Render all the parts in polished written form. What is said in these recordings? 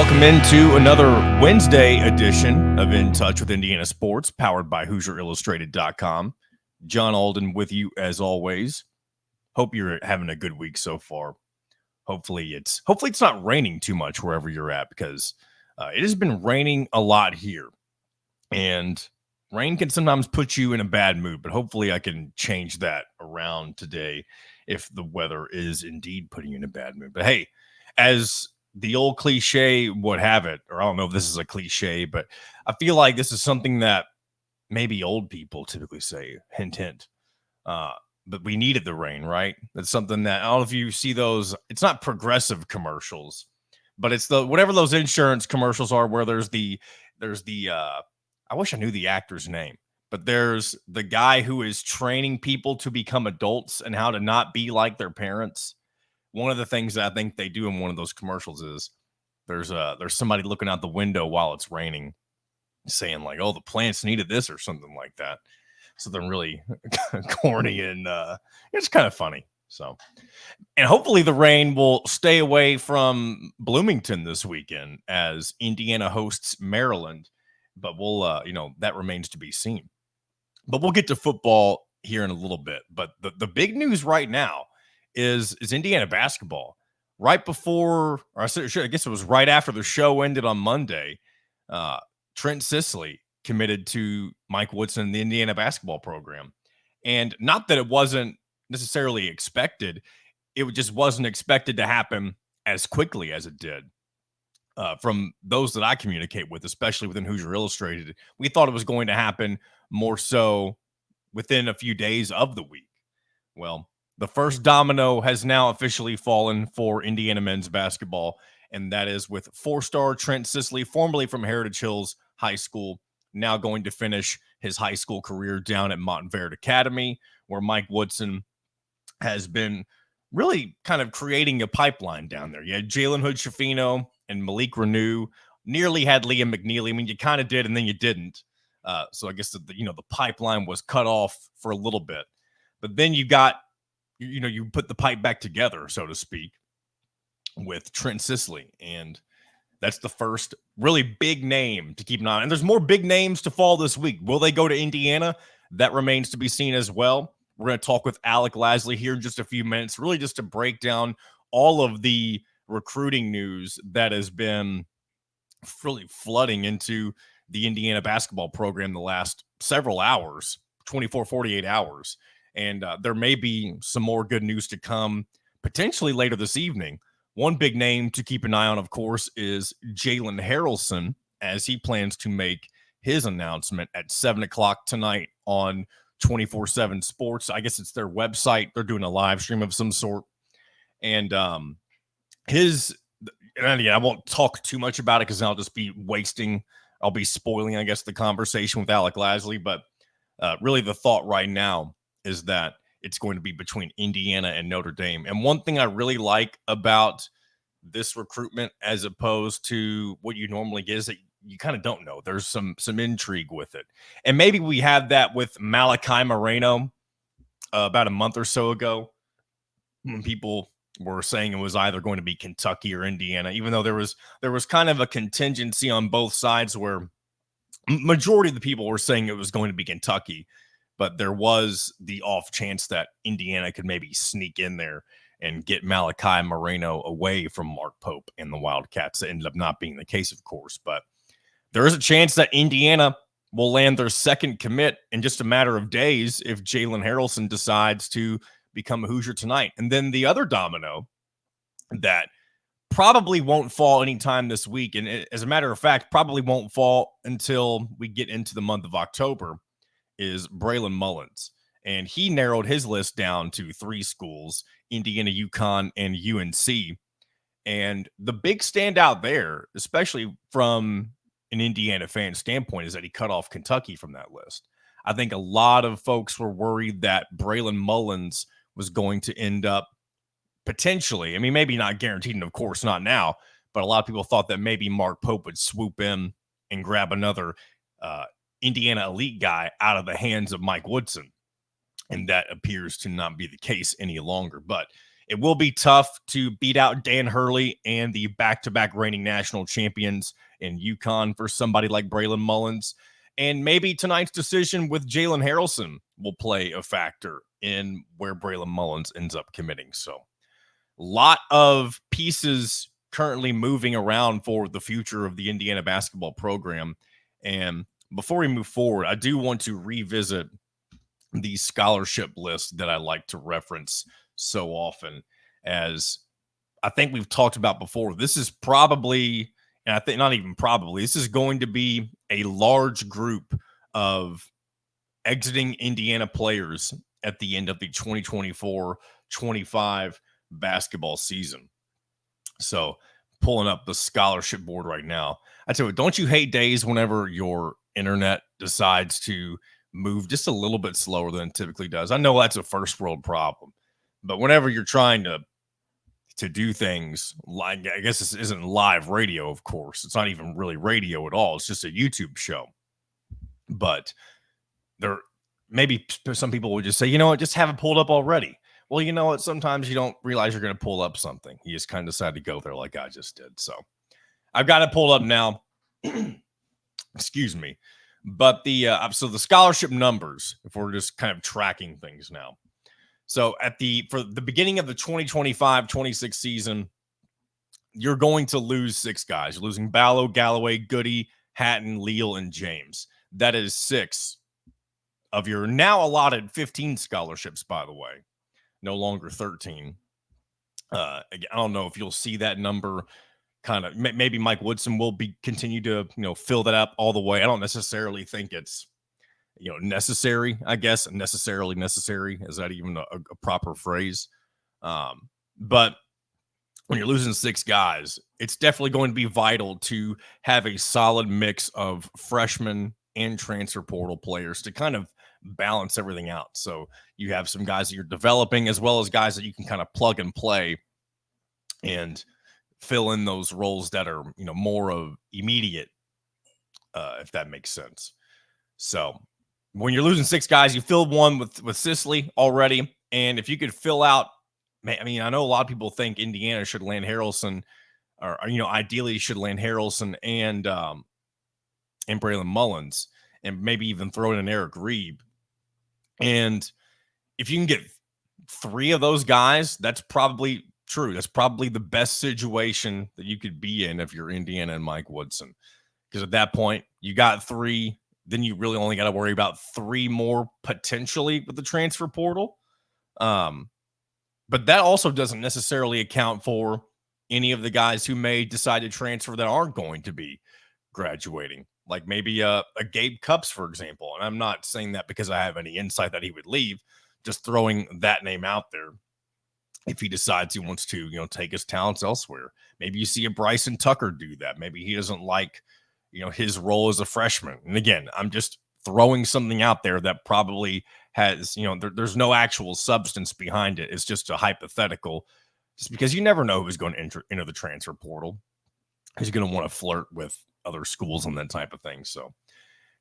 Welcome into another Wednesday edition of In Touch with Indiana Sports, powered by HoosierIllustrated.com. John Alden with you as always. Hope you're having a good week so far. Hopefully it's not raining too much wherever you're at, because it has been raining a lot here, and rain can sometimes put you in a bad mood. But hopefully I can change that around today if the weather is indeed putting you in a bad mood. But hey, as the old cliche would have it, or I don't know if this is a cliche, but I feel like this is something that maybe old people typically say, hint, hint. But we needed the rain, right? That's something that, I don't know if you see those, it's not Progressive commercials, but it's the, whatever those insurance commercials are, where there's the, I wish I knew the actor's name, but there's the guy who is training people to become adults and how to not be like their parents. One of the things that I think they do in one of those commercials is there's somebody looking out the window while it's raining, saying like, "Oh, the plants needed this," or something like that. Something really corny, and it's kind of funny. So, and hopefully the rain will stay away from Bloomington this weekend as Indiana hosts Maryland. But we'll, that remains to be seen. But we'll get to football here in a little bit. But the big news right now is Indiana basketball. Right before, or I guess it was right after the show ended on Monday, Trent Sisley committed to Mike Woodson and the Indiana basketball program. And not that it wasn't necessarily expected, it just wasn't expected to happen as quickly as it did. From those that I communicate with, especially within Hoosier Illustrated, we thought it was going to happen more so within a few days of the week. Well, the first domino has now officially fallen for Indiana men's basketball, and that is with four-star Trent Sisley, formerly from Heritage Hills High School, now going to finish his high school career down at Montverde Academy, where Mike Woodson has been really kind of creating a pipeline down there. You had Jalen Hood-Schifino and Malik Renew, nearly had Liam McNeely. I mean, you kind of did, and then you didn't. So I guess the pipeline was cut off for a little bit. But then you got, you put the pipe back together, so to speak, with Trent Sisley. And that's the first really big name to keep an eye on. And there's more big names to fall this week. Will they go to Indiana? That remains to be seen as well. We're going to talk with Alec Lasley here in just a few minutes, really just to break down all of the recruiting news that has been really flooding into the Indiana basketball program the last several hours, 24, 48 hours. And there may be some more good news to come potentially later this evening. One big name to keep an eye on, of course, is Jalen Harrelson, as he plans to make his announcement at 7 o'clock tonight on 24/7 Sports. I guess it's their website. They're doing a live stream of some sort. And I won't talk too much about it because I'll just be I'll be spoiling, I guess, the conversation with Alec Lasley. But really the thought right now is that it's going to be between Indiana and Notre Dame. And one thing I really like about this recruitment, as opposed to what you normally get, is that you kind of don't know. There's some intrigue with it. And maybe we had that with Malachi Moreno about a month or so ago, when people were saying it was either going to be Kentucky or Indiana, even though there was kind of a contingency on both sides where majority of the people were saying it was going to be Kentucky. But there was the off chance that Indiana could maybe sneak in there and get Malachi Moreno away from Mark Pope and the Wildcats. That ended up not being the case, of course. But there is a chance that Indiana will land their second commit in just a matter of days if Jalen Harrelson decides to become a Hoosier tonight. And then the other domino that probably won't fall anytime this week, and as a matter of fact, probably won't fall until we get into the month of October, is Braylon Mullins. And he narrowed his list down to 3 schools: Indiana, UConn, and UNC. And the big standout there, especially from an Indiana fan standpoint, is that he cut off Kentucky from that list. I think a lot of folks were worried that Braylon Mullins was going to end up potentially, I mean, maybe not guaranteed, and of course not now, but a lot of people thought that maybe Mark Pope would swoop in and grab another Indiana elite guy out of the hands of Mike Woodson. And that appears to not be the case any longer. But It will be tough to beat out Dan Hurley and the back-to-back reigning national champions in UConn for somebody like Braylon Mullins. And maybe tonight's decision with Jalen Harrelson will play a factor in where Braylon Mullins ends up committing. So a lot of pieces currently moving around for the future of the Indiana basketball program. And before we move forward, I do want to revisit the scholarship list that I like to reference so often, as I think we've talked about before. This is probably, and I think not even probably, this is going to be a large group of exiting Indiana players at the end of the 2024-25 basketball season. So pulling up the scholarship board right now. I tell you what, don't you hate days whenever your internet decides to move just a little bit slower than it typically does? I know that's a first world problem, but whenever you're trying to do things like, I guess this isn't live radio, of course. It's not even really radio at all. It's just a YouTube show. But there, maybe some people would just say, you know what, just have it pulled up already. Well, you know what, sometimes you don't realize you're going to pull up something. You just kind of decide to go there like I just did. So I've got it pulled up now. Excuse me. But so the scholarship numbers, if we're just kind of tracking things now. So for the beginning of the 2025-26 season, you're going to lose 6 guys. You're losing Ballo, Galloway, Goody, Hatton, Leal, and James. That is 6 of your now allotted 15 scholarships, by the way. No longer 13. I don't know if you'll see that number kind of, maybe Mike Woodson will continue to, fill that up all the way. I don't necessarily think it's, necessary, I guess. Necessarily necessary. Is that even a proper phrase? But when you're losing 6 guys, it's definitely going to be vital to have a solid mix of freshmen and transfer portal players to kind of balance everything out. So you have some guys that you're developing, as well as guys that you can kind of plug and play and fill in those roles that are, more of immediate, if that makes sense. So when you're losing 6 guys, you filled one with Sisley already. And if you could fill out, I mean, I know a lot of people think Indiana should land Harrelson, or ideally should land Harrelson and Braylon Mullins, and maybe even throw in an Eric Reeb. And if you can get 3 of those guys, that's probably true. That's probably the best situation that you could be in if you're Indiana and Mike Woodson. Because at that point, you got 3, then you really only got to worry about 3 more potentially with the transfer portal. But that also doesn't necessarily account for any of the guys who may decide to transfer that aren't going to be graduating. Like maybe a Gabe Cupps, for example. And I'm not saying that because I have any insight that he would leave, just throwing that name out there. If he decides he wants to, take his talents elsewhere. Maybe you see a Bryson Tucker do that. Maybe he doesn't like, his role as a freshman. And again, I'm just throwing something out there that probably has, there's no actual substance behind it. It's just a hypothetical, just because you never know who's going to enter the transfer portal. Who's going to want to flirt with other schools and that type of thing. So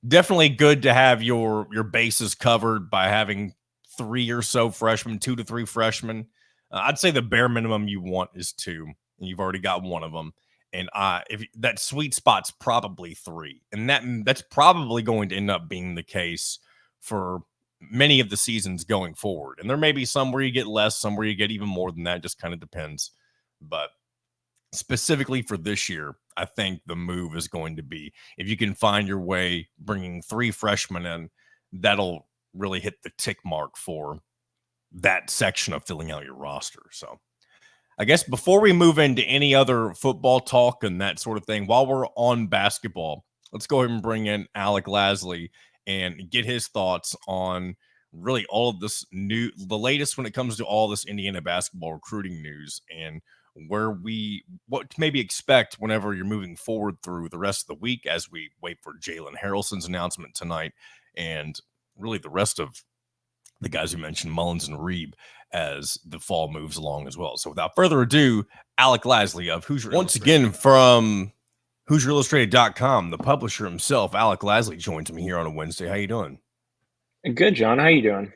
definitely good to have your bases covered by having 3 or so freshmen, 2 to 3 freshmen. I'd say the bare minimum you want is 2, and you've already got one of them. And if that sweet spot's probably 3, and that's probably going to end up being the case for many of the seasons going forward. And there may be some where you get less, some where you get even more than that. It just kind of depends. But specifically for this year, I think the move is going to be, if you can find your way bringing 3 freshmen in, that'll really hit the tick mark for that section of filling out your roster. So I guess before we move into any other football talk and that sort of thing, while we're on basketball, let's go ahead and bring in Alec Lasley and get his thoughts on really all of this the latest when it comes to all this Indiana basketball recruiting news, and what to maybe expect whenever you're moving forward through the rest of the week as we wait for Jalen Harrelson's announcement tonight, and really the rest of the guys who mentioned, Mullins and Reeb, as the fall moves along as well. So without further ado, Alec Lasley of Hoosier Once again from HoosierIllustrated.com, the publisher himself, Alec Lasley, joins me here on a Wednesday. How you doing? Good, John. How you doing?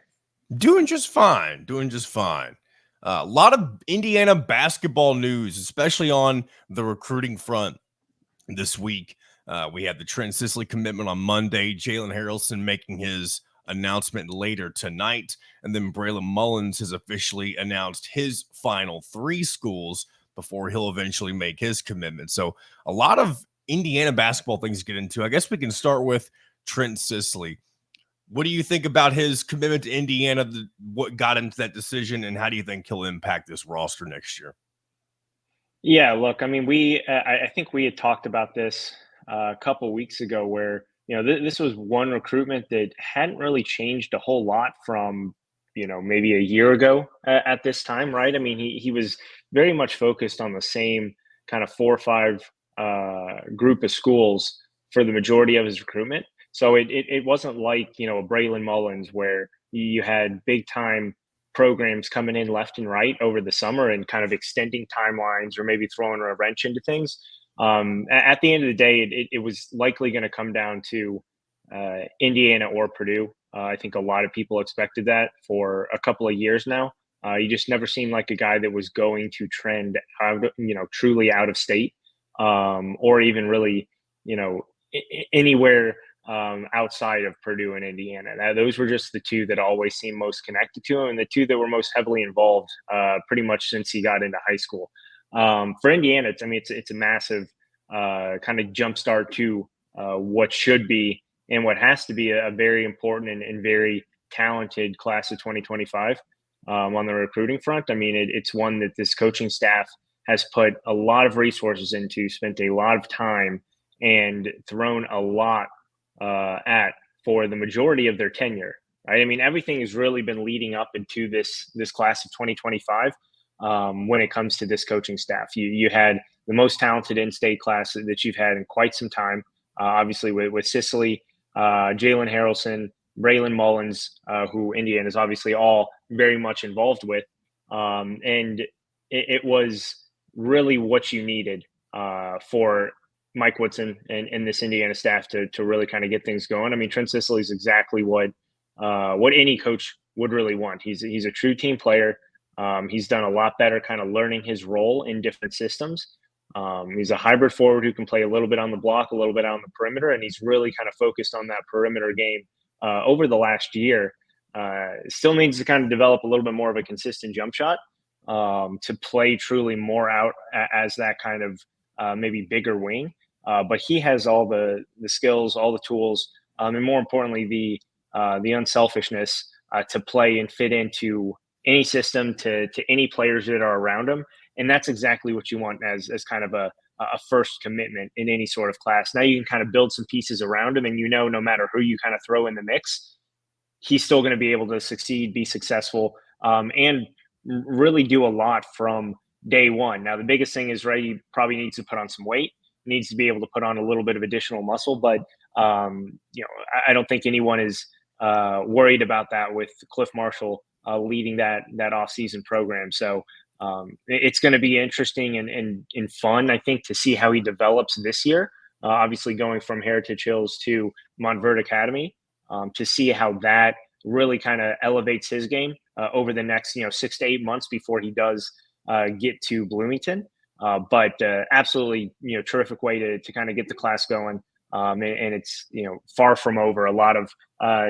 Doing just fine. A lot of Indiana basketball news, especially on the recruiting front this week. We had the Trent Sisley commitment on Monday, Jalen Harrelson making his announcement later tonight, and then Braylon Mullins has officially announced his final 3 schools before he'll eventually make his commitment. So a lot of Indiana basketball things to get into. I guess we can start with Trent Sisley. What do you think about his commitment to Indiana? What got him to that decision, and how do you think he'll impact this roster next year? Yeah, look, I mean, I think we had talked about this a couple weeks ago, where this was one recruitment that hadn't really changed a whole lot from maybe a year ago at this time, right? I mean, he was very much focused on the same kind of 4 or 5 group of schools for the majority of his recruitment. So it wasn't like a Braylon Mullins where you had big time programs coming in left and right over the summer and kind of extending timelines or maybe throwing a wrench into things. At the end of the day, it was likely going to come down to Indiana or Purdue. I think a lot of people expected that for a couple of years now. You just never seemed like a guy that was going to trend out, truly out of state, or even really, anywhere outside of Purdue and Indiana. Those were just the two that always seemed most connected to him, and the two that were most heavily involved, pretty much since he got into high school. For Indiana, it's a massive kind of jumpstart to what should be and what has to be a very important and very talented class of 2025 on the recruiting front. I mean, it's one that this coaching staff has put a lot of resources into, spent a lot of time, and thrown a lot at for the majority of their tenure. Right? I mean, everything has really been leading up into this class of 2025. When it comes to this coaching staff, you had the most talented in-state class that you've had in quite some time. Obviously, with Sisley, Jalen Harrelson, Braylon Mullins, who Indiana is obviously all very much involved with, and it was really what you needed for Mike Woodson and this Indiana staff to really kind of get things going. I mean, Trent Sisley is exactly what any coach would really want. He's a true team player. He's done a lot better kind of learning his role in different systems. He's a hybrid forward who can play a little bit on the block, a little bit on the perimeter, and he's really kind of focused on that perimeter game over the last year. Still needs to kind of develop a little bit more of a consistent jump shot to play truly more out as that kind of maybe bigger wing. But he has all the skills, all the tools, and more importantly, the unselfishness to play and fit into any system to any players that are around him. And that's exactly what you want as kind of a first commitment in any sort of class. Now you can kind of build some pieces around him, and no matter who you kind of throw in the mix, he's still going to be able to succeed, be successful, and really do a lot from day one. Now the biggest thing is, right, he probably needs to put on some weight, needs to be able to put on a little bit of additional muscle, but I don't think anyone is worried about that with Cliff Marshall leading that off-season program. So it's going to be interesting and fun, I think, to see how he develops this year. Obviously, going from Heritage Hills to Montverde Academy, to see how that really kind of elevates his game over the next 6 to 8 months before he does get to Bloomington. But absolutely, terrific way to kind of get the class going. And it's far from over. A lot of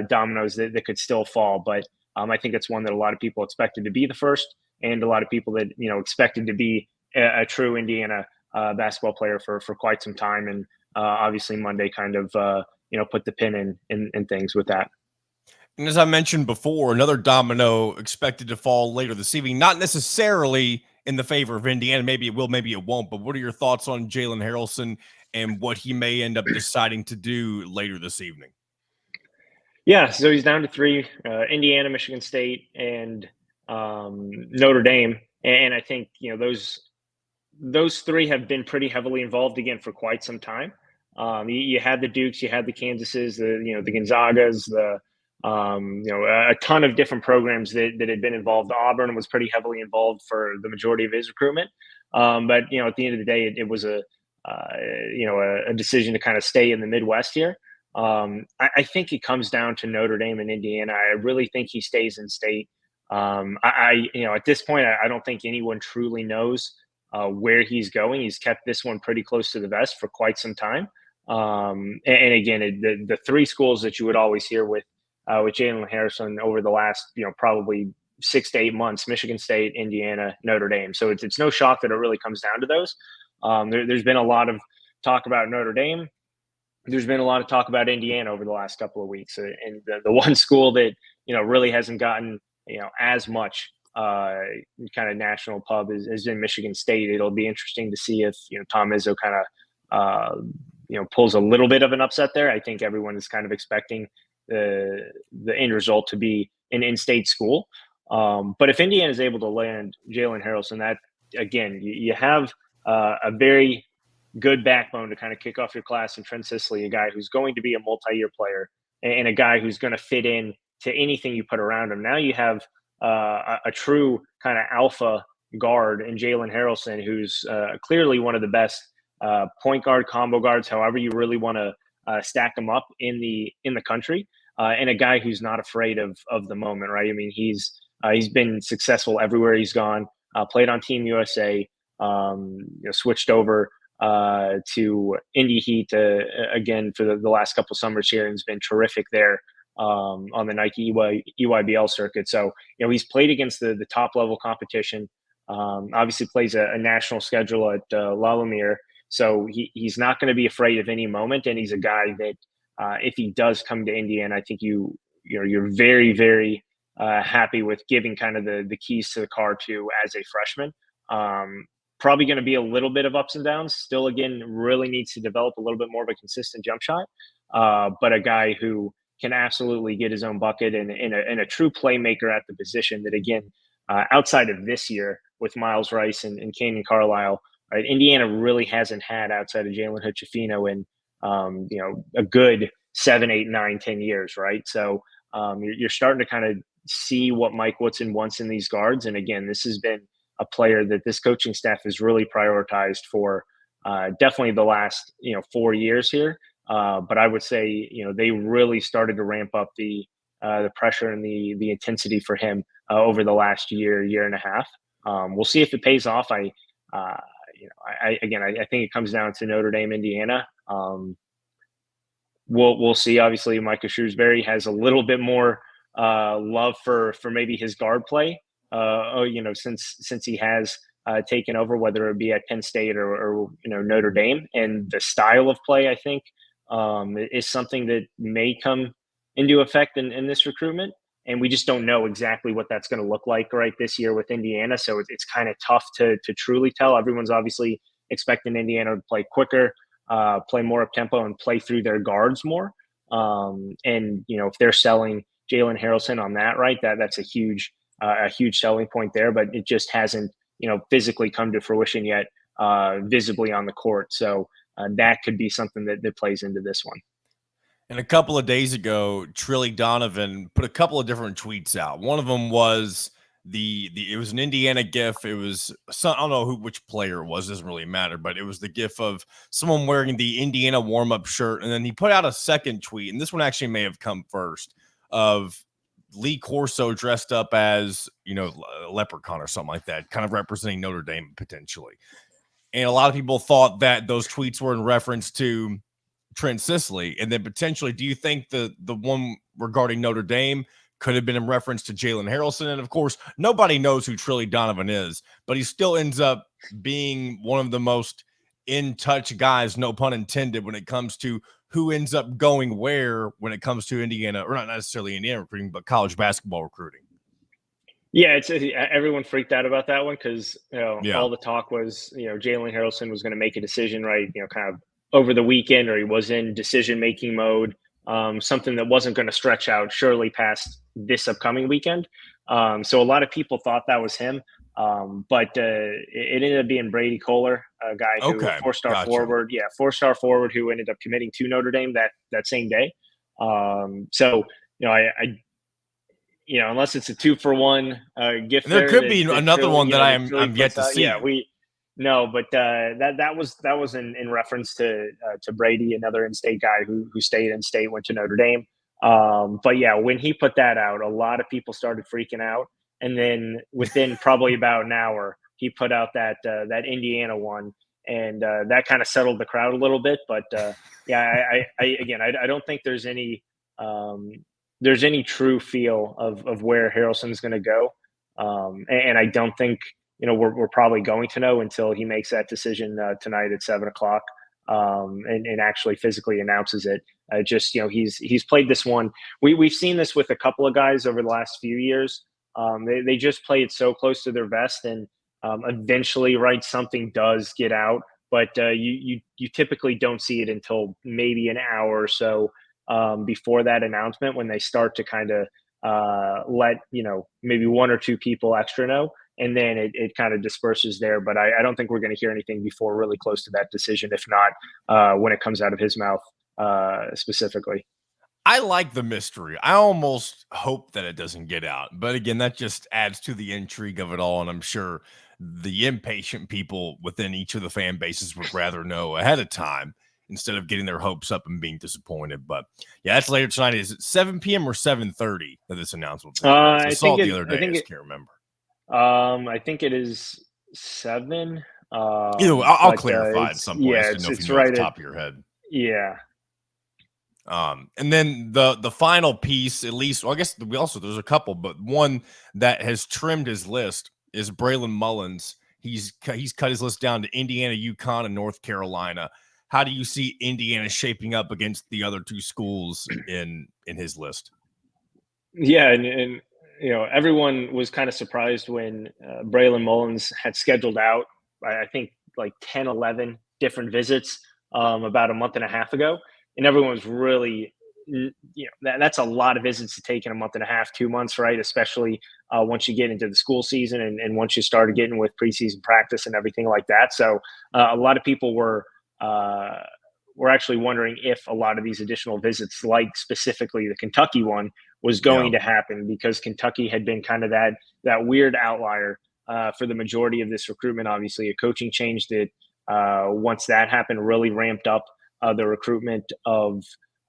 dominoes that could still fall, but I think it's one that a lot of people expected to be the first, and a lot of people that expected to be a true Indiana basketball player for quite some time. And obviously Monday kind of put the pin in things with that. And as I mentioned before, another domino expected to fall later this evening, not necessarily in the favor of Indiana. Maybe it will, maybe it won't. But what are your thoughts on Jalen Harrelson and what he may end up deciding to do later this evening? Yeah, so he's down to 3: Indiana, Michigan State, and Notre Dame. And I think those 3 have been pretty heavily involved again for quite some time. You had the Dukes, you had the Kansases, the Gonzagas, a ton of different programs that had been involved. Auburn was pretty heavily involved for the majority of his recruitment. But at the end of the day, it was a decision to kind of stay in the Midwest here. I think it comes down to Notre Dame and Indiana. I really think he stays in state At this point, I don't think anyone truly knows where he's going. He's kept this one pretty close to the vest for quite some time. And again, the three schools that you would always hear with Jalen Harrison over the last, probably 6 to 8 months: Michigan State, Indiana, Notre Dame. So it's no shock that it really comes down to those. There's been a lot of talk about Notre Dame. There's been a lot of talk about Indiana over the last couple of weeks, and the one school that really hasn't gotten as much kind of national pub is in Michigan State. It'll be interesting to see if Tom Izzo kind of pulls a little bit of an upset there. I think everyone is kind of expecting the end result to be an in-state school. But if Indiana is able to land Jalen Harrelson, that again, you have a very good backbone to kind of kick off your class, and Trent Sisley, a guy who's going to be a multi-year player and a guy who's going to fit in to anything you put around him. Now you have a true kind of alpha guard in Jalen Harrelson, who's clearly one of the best point guard, combo guards, however you really want to stack them up in the country, and a guy who's not afraid of the moment, right? I mean, he's been successful everywhere he's gone. Played on Team USA, switched over to Indy Heat again for the last couple summers here, and has been terrific there on the Nike EYBL circuit. So he's played against the top level competition. Obviously plays a national schedule at La Lumiere, so he's not going to be afraid of any moment. And he's a guy that if he does come to Indiana, I think you're very, very happy with giving kind of the keys to the car to as a freshman. Probably going to be a little bit of ups and downs. Still, again, really needs to develop a little bit more of a consistent jump shot. But a guy who can absolutely get his own bucket and a true playmaker at the position that, again, outside of this year with Miles Rice and Canyon Carlisle, right, Indiana really hasn't had outside of Jalen Hood-Schifino in, a good 7, 8, 9, 10 years, right? So you're starting to kind of see what Mike Woodson wants in these guards. And again, this has been a player that this coaching staff has really prioritized for definitely the last 4 years here. But I would say they really started to ramp up the pressure and the intensity for him over the last year and a half. We'll see if it pays off. I think it comes down to Notre Dame, Indiana. We'll see. Obviously, Micah Shrewsbury has a little bit more love for maybe his guard play. Since he has taken over, whether it be at Penn State or Notre Dame, and the style of play, I think, is something that may come into effect in this recruitment. And we just don't know exactly what that's going to look like right this year with Indiana. So it's kind of tough to truly tell. Everyone's obviously expecting Indiana to play quicker, play more up tempo, and play through their guards more. If they're selling Jalen Harrelson on that, right, that's a huge selling point there, but it just hasn't, physically come to fruition yet, visibly on the court. So that could be something that plays into this one. And a couple of days ago, Trilly Donovan put a couple of different tweets out. One of them was it was an Indiana GIF. It was I don't know which player it was. Doesn't really matter, but it was the GIF of someone wearing the Indiana warm-up shirt. And then he put out a second tweet, and this one actually may have come first, of Lee Corso dressed up as, a leprechaun or something like that, kind of representing Notre Dame potentially. And a lot of people thought that those tweets were in reference to Trent Sisley. And then potentially, do you think the one regarding Notre Dame could have been in reference to Jalen Harrelson? And of course, nobody knows who Trilly Donovan is, but he still ends up being one of the most in-touch guys, no pun intended, when it comes to who ends up going where when it comes to Indiana, or not necessarily Indiana recruiting, but college basketball recruiting. Yeah, everyone freaked out about that one because all the talk was Jalen Harrelson was going to make a decision, right? Kind of over the weekend, or he was in decision-making mode, something that wasn't going to stretch out surely past this upcoming weekend. So a lot of people thought that was him, but it ended up being Brady Kohler, a guy who four-star forward who ended up committing to Notre Dame that same day. Unless it's a 2-for-1 gift, there could be another one that I'm yet to see. Yeah, but that was in reference to Brady, another in-state guy who stayed in state, went to Notre Dame. But yeah, when he put that out, a lot of people started freaking out. and then within probably about an hour, he put out that Indiana one, and that kind of settled the crowd a little bit. But yeah, I don't think um, there's any true feel of where Harrelson's going to go, and I don't think we're probably going to know until he makes that decision tonight at 7 o'clock, and actually physically announces it. Just he's played this one. We've seen this with a couple of guys over the last few years. They just play it so close to their vest, and eventually, right, something does get out, but you typically don't see it until maybe an hour or so before that announcement, when they start to kind of let maybe one or two people extra know, and then it kind of disperses there. But I don't think we're going to hear anything before really close to that decision, if not when it comes out of his mouth specifically. I like the mystery. I almost hope that it doesn't get out. But again, that just adds to the intrigue of it all. And I'm sure the impatient people within each of the fan bases would rather know ahead of time instead of getting their hopes up and being disappointed. But yeah, that's later tonight. Is it 7 p.m. or 7:30 that this announcement will take place? I saw it the other day. I just can't remember. I think it is 7. I'll clarify at some point. Yeah, I just didn't know if you know right off the top of your head. Yeah. And then the final piece, at least, well, I guess there's a couple, but one that has trimmed his list is Braylon Mullins. He's cut his list down to Indiana, UConn, and North Carolina. How do you see Indiana shaping up against the other two schools in his list? Yeah, and everyone was kind of surprised when Braylon Mullins had scheduled out, I think, like 10, 11 different visits about a month and a half ago. And everyone was really, that's a lot of visits to take in a month and a half, 2 months, right? Especially once you get into the school season, and once you started getting with preseason practice and everything like that. So a lot of people were actually wondering if a lot of these additional visits, like specifically the Kentucky one, was going to happen, because Kentucky had been kind of that weird outlier for the majority of this recruitment. Obviously, a coaching change that once that happened really ramped up the recruitment of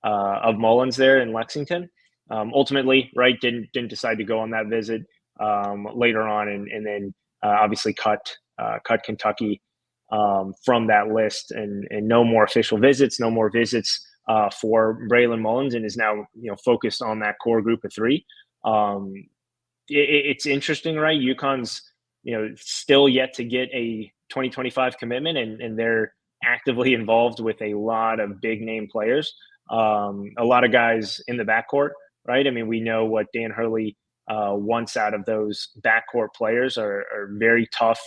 Mullins there in Lexington. Ultimately, right, didn't decide to go on that visit later on, and then obviously cut Kentucky from that list, and no more official visits, no more visits for Braylon Mullins, and is now focused on that core group of 3. It's interesting, right? UConn's still yet to get a 2025 commitment, and they're actively involved with a lot of big name players, a lot of guys in the backcourt, right? I mean, we know what Dan Hurley wants out of those backcourt players are very tough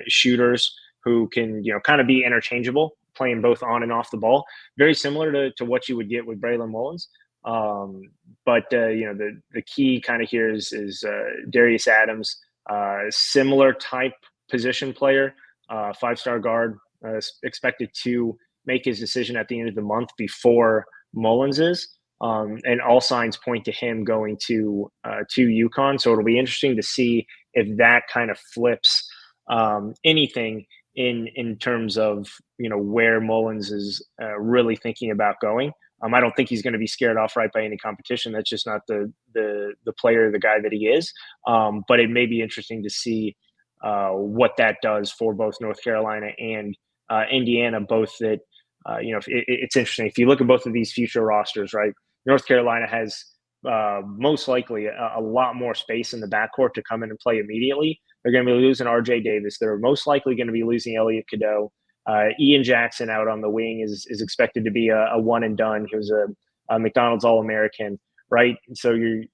shooters who can kind of be interchangeable, playing both on and off the ball, very similar to what you would get with Braylon Mullins. But the key kind of here is Darius Adams, similar type position player, 5-star guard, expected to make his decision at the end of the month before Mullins is. And all signs point to him going to UConn. So it'll be interesting to see if that kind of flips anything in terms of where Mullins is really thinking about going. I don't think he's going to be scared off right by any competition. That's just not the player, the guy that he is. But it may be interesting to see what that does for both North Carolina and Indiana. Both that it's interesting if you look at both of these future rosters, right? North Carolina has most likely a lot more space in the backcourt to come in and play immediately. They're going to be losing R.J. Davis. They're most likely going to be losing Elliot Cadeau. Ian Jackson out on the wing is expected to be a one and done. He was a McDonald's All-American, right? So you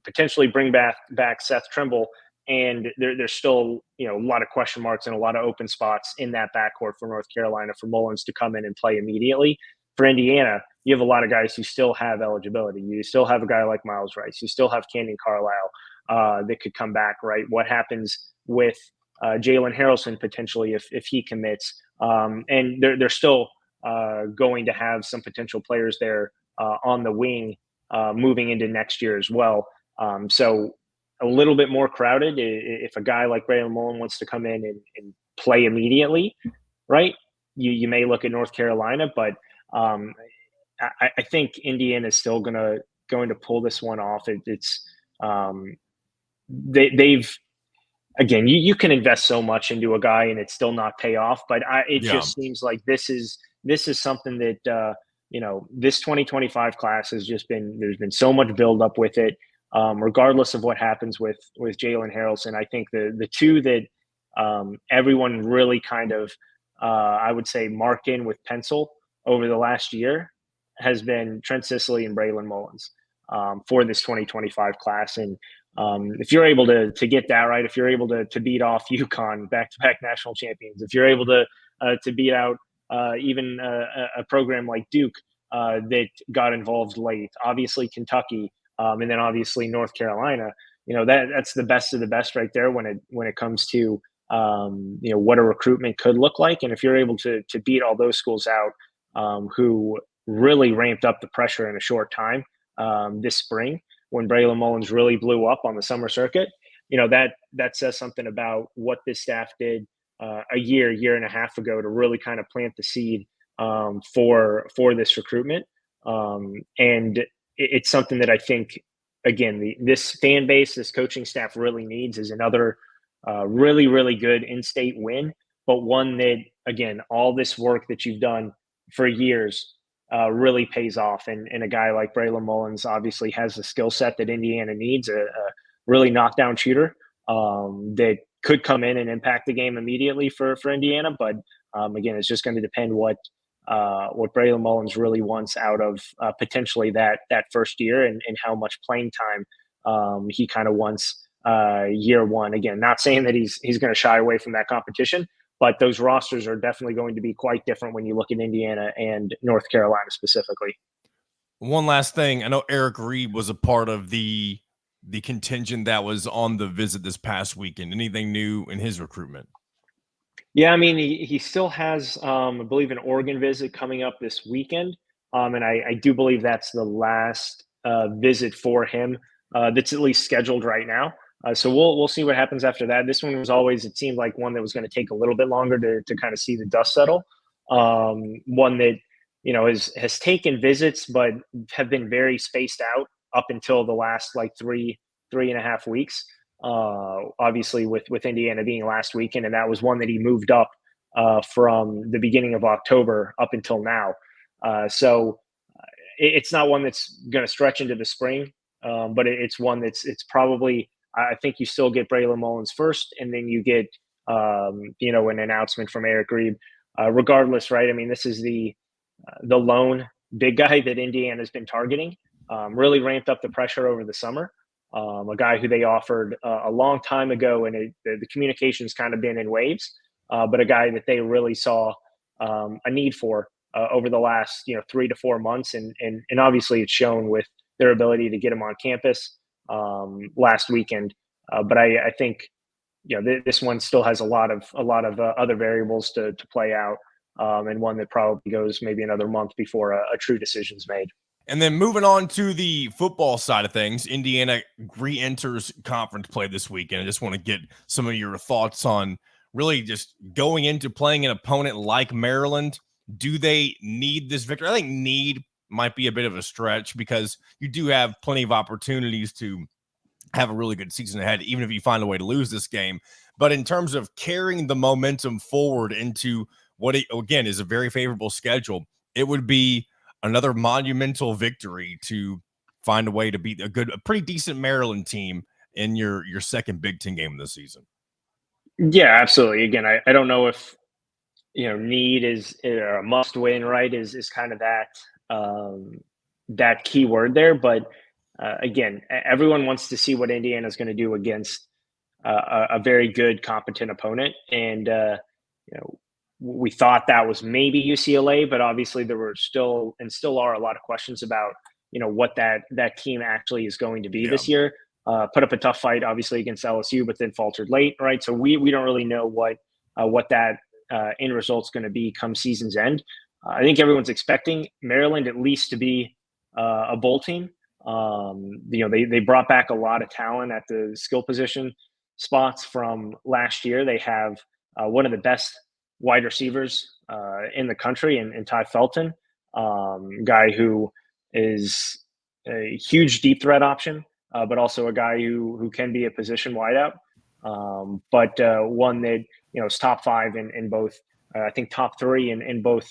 potentially bring back Seth Trimble, and there's still a lot of question marks and a lot of open spots in that backcourt for North Carolina for Mullins to come in and play immediately. For Indiana, you have a lot of guys who still have eligibility. You still have a guy like Miles Rice. You still have Canyon Carlisle that could come back, right? What happens with Jalen Harrelson potentially if he commits? And they're still going to have some potential players there on the wing moving into next year as well. So a little bit more crowded. If a guy like Braylon Mullins wants to come in and play immediately, right? You may look at North Carolina, but I think Indiana is still going to pull this one off. It's they've again, you can invest so much into a guy and it still not pay off, but it Yeah. just seems like this is something that this 2025 class has just been there's been so much buildup with it. Regardless of what happens with Jalen Harrelson, I think the two that everyone really kind of I would say marked in with pencil over the last year has been Trent Sisley and Braylon Mullins for this 2025 class. And if you're able to get that right, if you're able to beat off UConn, back-to-back national champions, if you're able to beat out even a program like Duke that got involved late, obviously Kentucky, and then obviously North Carolina, that's the best of the best right there when it comes to what a recruitment could look like. And if you're able to beat all those schools out, who really ramped up the pressure in a short time this spring when Braylon Mullins really blew up on the summer circuit, that says something about what this staff did a year and a half ago to really kind of plant the seed for this recruitment. And it's something that I think, again, this fan base, this coaching staff really needs is another really, really good in-state win, but one that, again, all this work that you've done for years really pays off. And a guy like Braylon Mullins obviously has the skill set that Indiana needs, a really knockdown shooter that could come in and impact the game immediately for Indiana. But again, it's just going to depend what Braylon Mullins really wants out of potentially that first year and how much playing time he kind of wants year one. Again, not saying that he's going to shy away from that competition, but those rosters are definitely going to be quite different when you look at Indiana and North Carolina specifically. One last thing. I know Eric Reed was a part of the contingent that was on the visit this past weekend. Anything new in his recruitment? Yeah, I mean, he still has, I believe, an Oregon visit coming up this weekend. And I do believe that's the last visit for him that's at least scheduled right now. So we'll see what happens after that. This one was always, it seemed like one that was going to take a little bit longer to kind of see the dust settle. One that, has taken visits, but have been very spaced out up until the last like three and a half weeks. Obviously with Indiana being last weekend, and that was one that he moved up from the beginning of October up until now. So it's not one that's going to stretch into the spring, but it's one it's probably, I think you still get Braylon Mullins first, and then you get an announcement from Eric Reed. Regardless, right? I mean, this is the lone big guy that Indiana's been targeting. Really ramped up the pressure over the summer. A guy who they offered a long time ago, and the communication's kind of been in waves, but a guy that they really saw a need for over the last 3 to 4 months, and obviously it's shown with their ability to get him on campus last weekend. But I think this one still has a lot of other variables to play out, and one that probably goes maybe another month before a true decision's made. And then moving on to the football side of things, Indiana re-enters conference play this weekend. I just want to get some of your thoughts on really just going into playing an opponent like Maryland. Do they need this victory? I think need might be a bit of a stretch because you do have plenty of opportunities to have a really good season ahead, even if you find a way to lose this game. But in terms of carrying the momentum forward into what, again, is a very favorable schedule, it would be another monumental victory to find a way to beat a pretty decent Maryland team in your second Big Ten game of the season. Yeah, absolutely. Again, I don't know if need is a must win, right? Is kind of that key word there, but again, everyone wants to see what Indiana is going to do against a very good, competent opponent, and we thought that was maybe UCLA, but obviously there were still are a lot of questions about what that team actually is going to be this year. Put up a tough fight, obviously, against LSU, but then faltered late, right? So we don't really know what that end result's going to be come season's end. I think everyone's expecting Maryland at least to be a bowl team. They brought back a lot of talent at the skill position spots from last year. They have one of the best wide receivers in the country, and Ty Felton, guy who is a huge deep threat option. but also a guy who can be a position wideout. But one that is top five in both. I think top three in both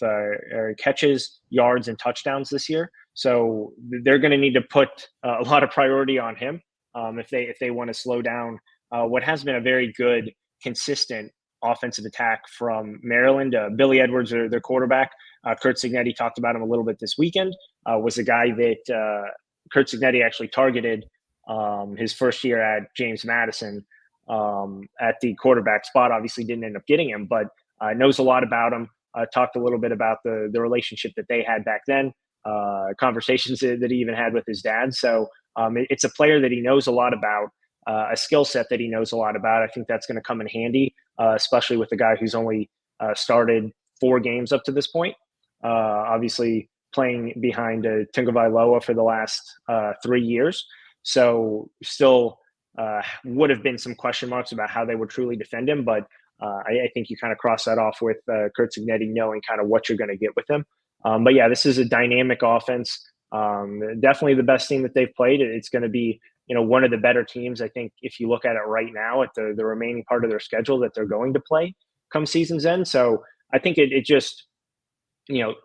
catches, yards, and touchdowns this year. So they're going to need to put a lot of priority on him if they want to slow down what has been a very good, consistent offensive attack from Maryland. Billy Edwards, their quarterback. Curt Cignetti talked about him a little bit this weekend. Was a guy that Curt Cignetti actually targeted his first year at James Madison at the quarterback spot. Obviously, didn't end up getting him, but knows a lot about him. Talked a little bit about the relationship that they had back then. Conversations that he even had with his dad. So it's a player that he knows a lot about. A skill set that he knows a lot about. I think that's going to come in handy, especially with the guy who's only started 4 games up to this point. Obviously, playing behind Tagovailoa for the last 3 years. So still would have been some question marks about how they would truly defend him. But I think you kind of cross that off with Curt Cignetti knowing kind of what you're going to get with him. But yeah, this is a dynamic offense. Definitely the best team that they've played. It's going to be one of the better teams, I think, if you look at it right now at the remaining part of their schedule that they're going to play come season's end. So I think it just,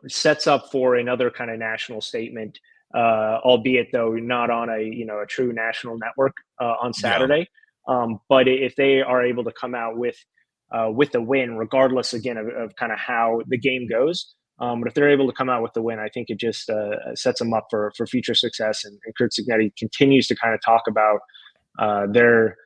sets up for another kind of national statement, albeit though not on a true national network on Saturday. Yeah. But if they are able to come out with the win, regardless again of kind of how the game goes, but if they're able to come out with the win, I think it just sets them up for future success. And Curt Cignetti continues to kind of talk about their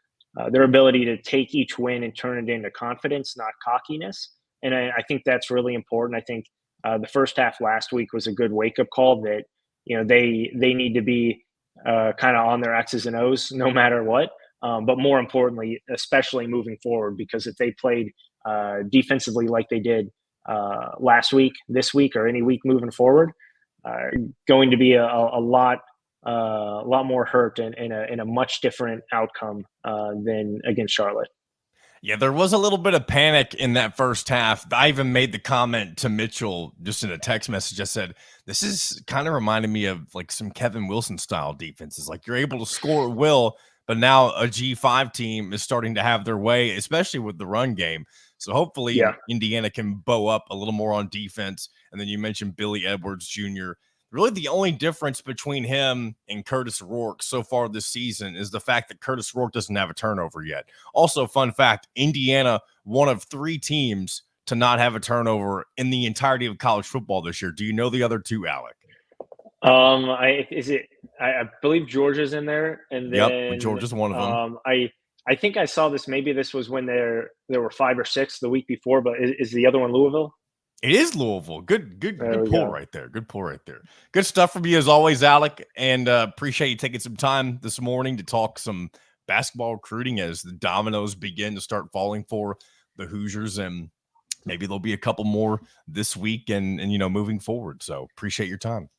ability to take each win and turn it into confidence, not cockiness. And I think that's really important. I think the first half last week was a good wake-up call that they need to be kind of on their X's and O's no matter what. But more importantly, especially moving forward, because if they played defensively like they did last week, this week, or any week moving forward, going to be a lot more hurt and in a much different outcome than against Charlotte. Yeah, there was a little bit of panic in that first half. I even made the comment to Mitchell just in a text message. I said, this is kind of reminding me of like some Kevin Wilson style defenses. Like you're able to score at will, but now a G5 team is starting to have their way, especially with the run game. So hopefully Indiana can bow up a little more on defense. And then you mentioned Billy Edwards Jr. Really the only difference between him and Curtis Rourke so far this season is the fact that Curtis Rourke doesn't have a turnover yet. Also, fun fact, Indiana, one of 3 teams to not have a turnover in the entirety of college football this year. Do you know the other 2, Alec? I believe Georgia's in there, and then Georgia's one of them. I think I saw this. Maybe this was when there were 5 or 6 the week before. But is the other one Louisville? It is Louisville. Good pull right there. Good pull right there. Good stuff from you as always, Alec. And appreciate you taking some time this morning to talk some basketball recruiting as the dominoes begin to start falling for the Hoosiers, and maybe there'll be a couple more this week and moving forward. So appreciate your time.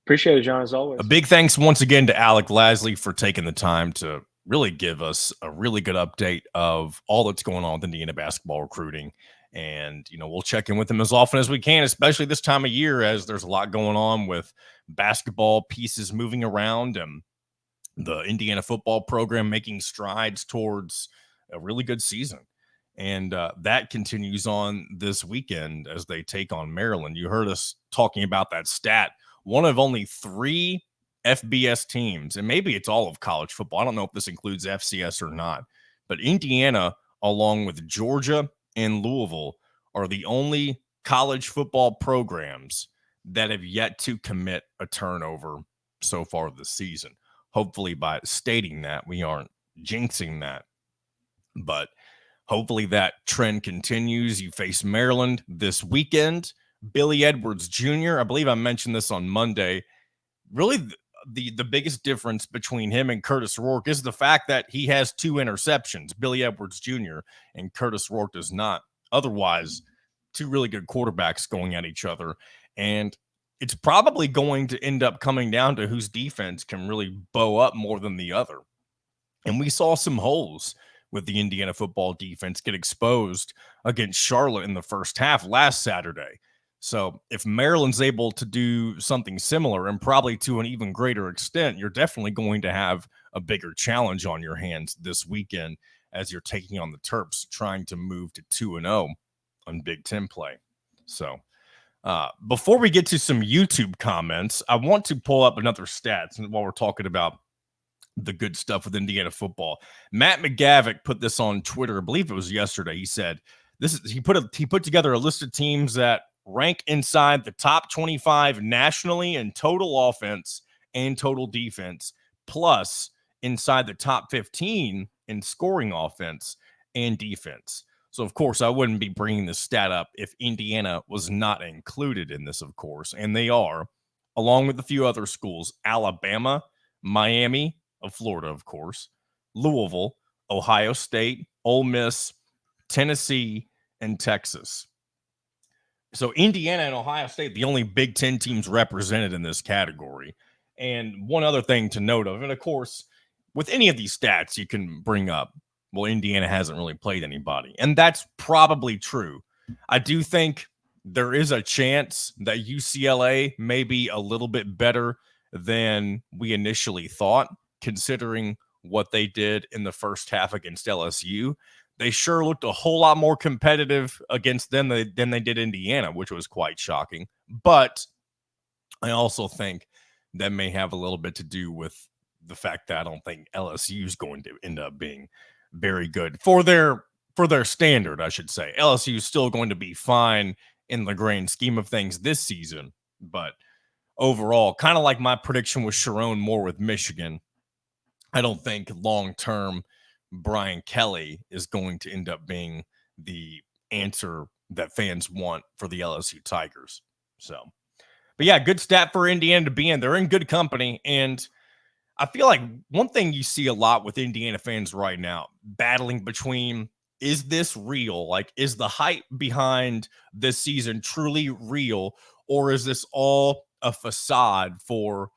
Appreciate it, John, as always. A big thanks once again to Alec Lasley for taking the time to really give us a really good update of all that's going on with Indiana basketball recruiting. And, we'll check in with him as often as we can, especially this time of year, as there's a lot going on with basketball pieces moving around and the Indiana football program making strides towards a really good season. And that continues on this weekend as they take on Maryland. You heard us talking about that stat. One of only 3 FBS teams, and maybe it's all of college football. I don't know if this includes FCS or not, but Indiana, along with Georgia and Louisville, are the only college football programs that have yet to commit a turnover so far this season. Hopefully by stating that, we aren't jinxing that, but hopefully that trend continues. You face Maryland this weekend. Billy Edwards Jr., I believe I mentioned this on Monday. Really the biggest difference between him and Curtis Rourke is the fact that he has 2 interceptions, Billy Edwards Jr., and Curtis Rourke does not. Otherwise, 2 really good quarterbacks going at each other. And it's probably going to end up coming down to whose defense can really bow up more than the other. And we saw some holes with the Indiana football defense get exposed against Charlotte in the first half last Saturday. So if Maryland's able to do something similar and probably to an even greater extent, you're definitely going to have a bigger challenge on your hands this weekend as you're taking on the Terps, trying to move to 2-0 on Big Ten play. So before we get to some YouTube comments, I want to pull up another stats while we're talking about the good stuff with Indiana football. Matt McGavick put this on Twitter. I believe it was yesterday. He said he put together a list of teams that rank inside the top 25 nationally in total offense and total defense, plus inside the top 15 in scoring offense and defense. So, of course, I wouldn't be bringing this stat up if Indiana was not included in this, of course, and they are, along with a few other schools: Alabama, Miami of Florida, of course, Louisville, Ohio State, Ole Miss, Tennessee, and Texas. So Indiana and Ohio State, the only Big Ten teams represented in this category. And one other thing to note of, and of course, with any of these stats, you can bring up, well, Indiana hasn't really played anybody. And that's probably true. I do think there is a chance that UCLA may be a little bit better than we initially thought, considering what they did in the first half against LSU. They sure looked a whole lot more competitive against them than they did Indiana, which was quite shocking. But I also think that may have a little bit to do with the fact that I don't think LSU is going to end up being very good for their standard, I should say. LSU is still going to be fine in the grand scheme of things this season, but overall, kind of like my prediction with Sharon Moore with Michigan, I don't think long-term Brian Kelly is going to end up being the answer that fans want for the LSU Tigers. So, but yeah, good stat for Indiana to be in. They're in good company. And I feel like one thing you see a lot with Indiana fans right now, battling between, is this real? Like, is the hype behind this season truly real? Or is this all a facade for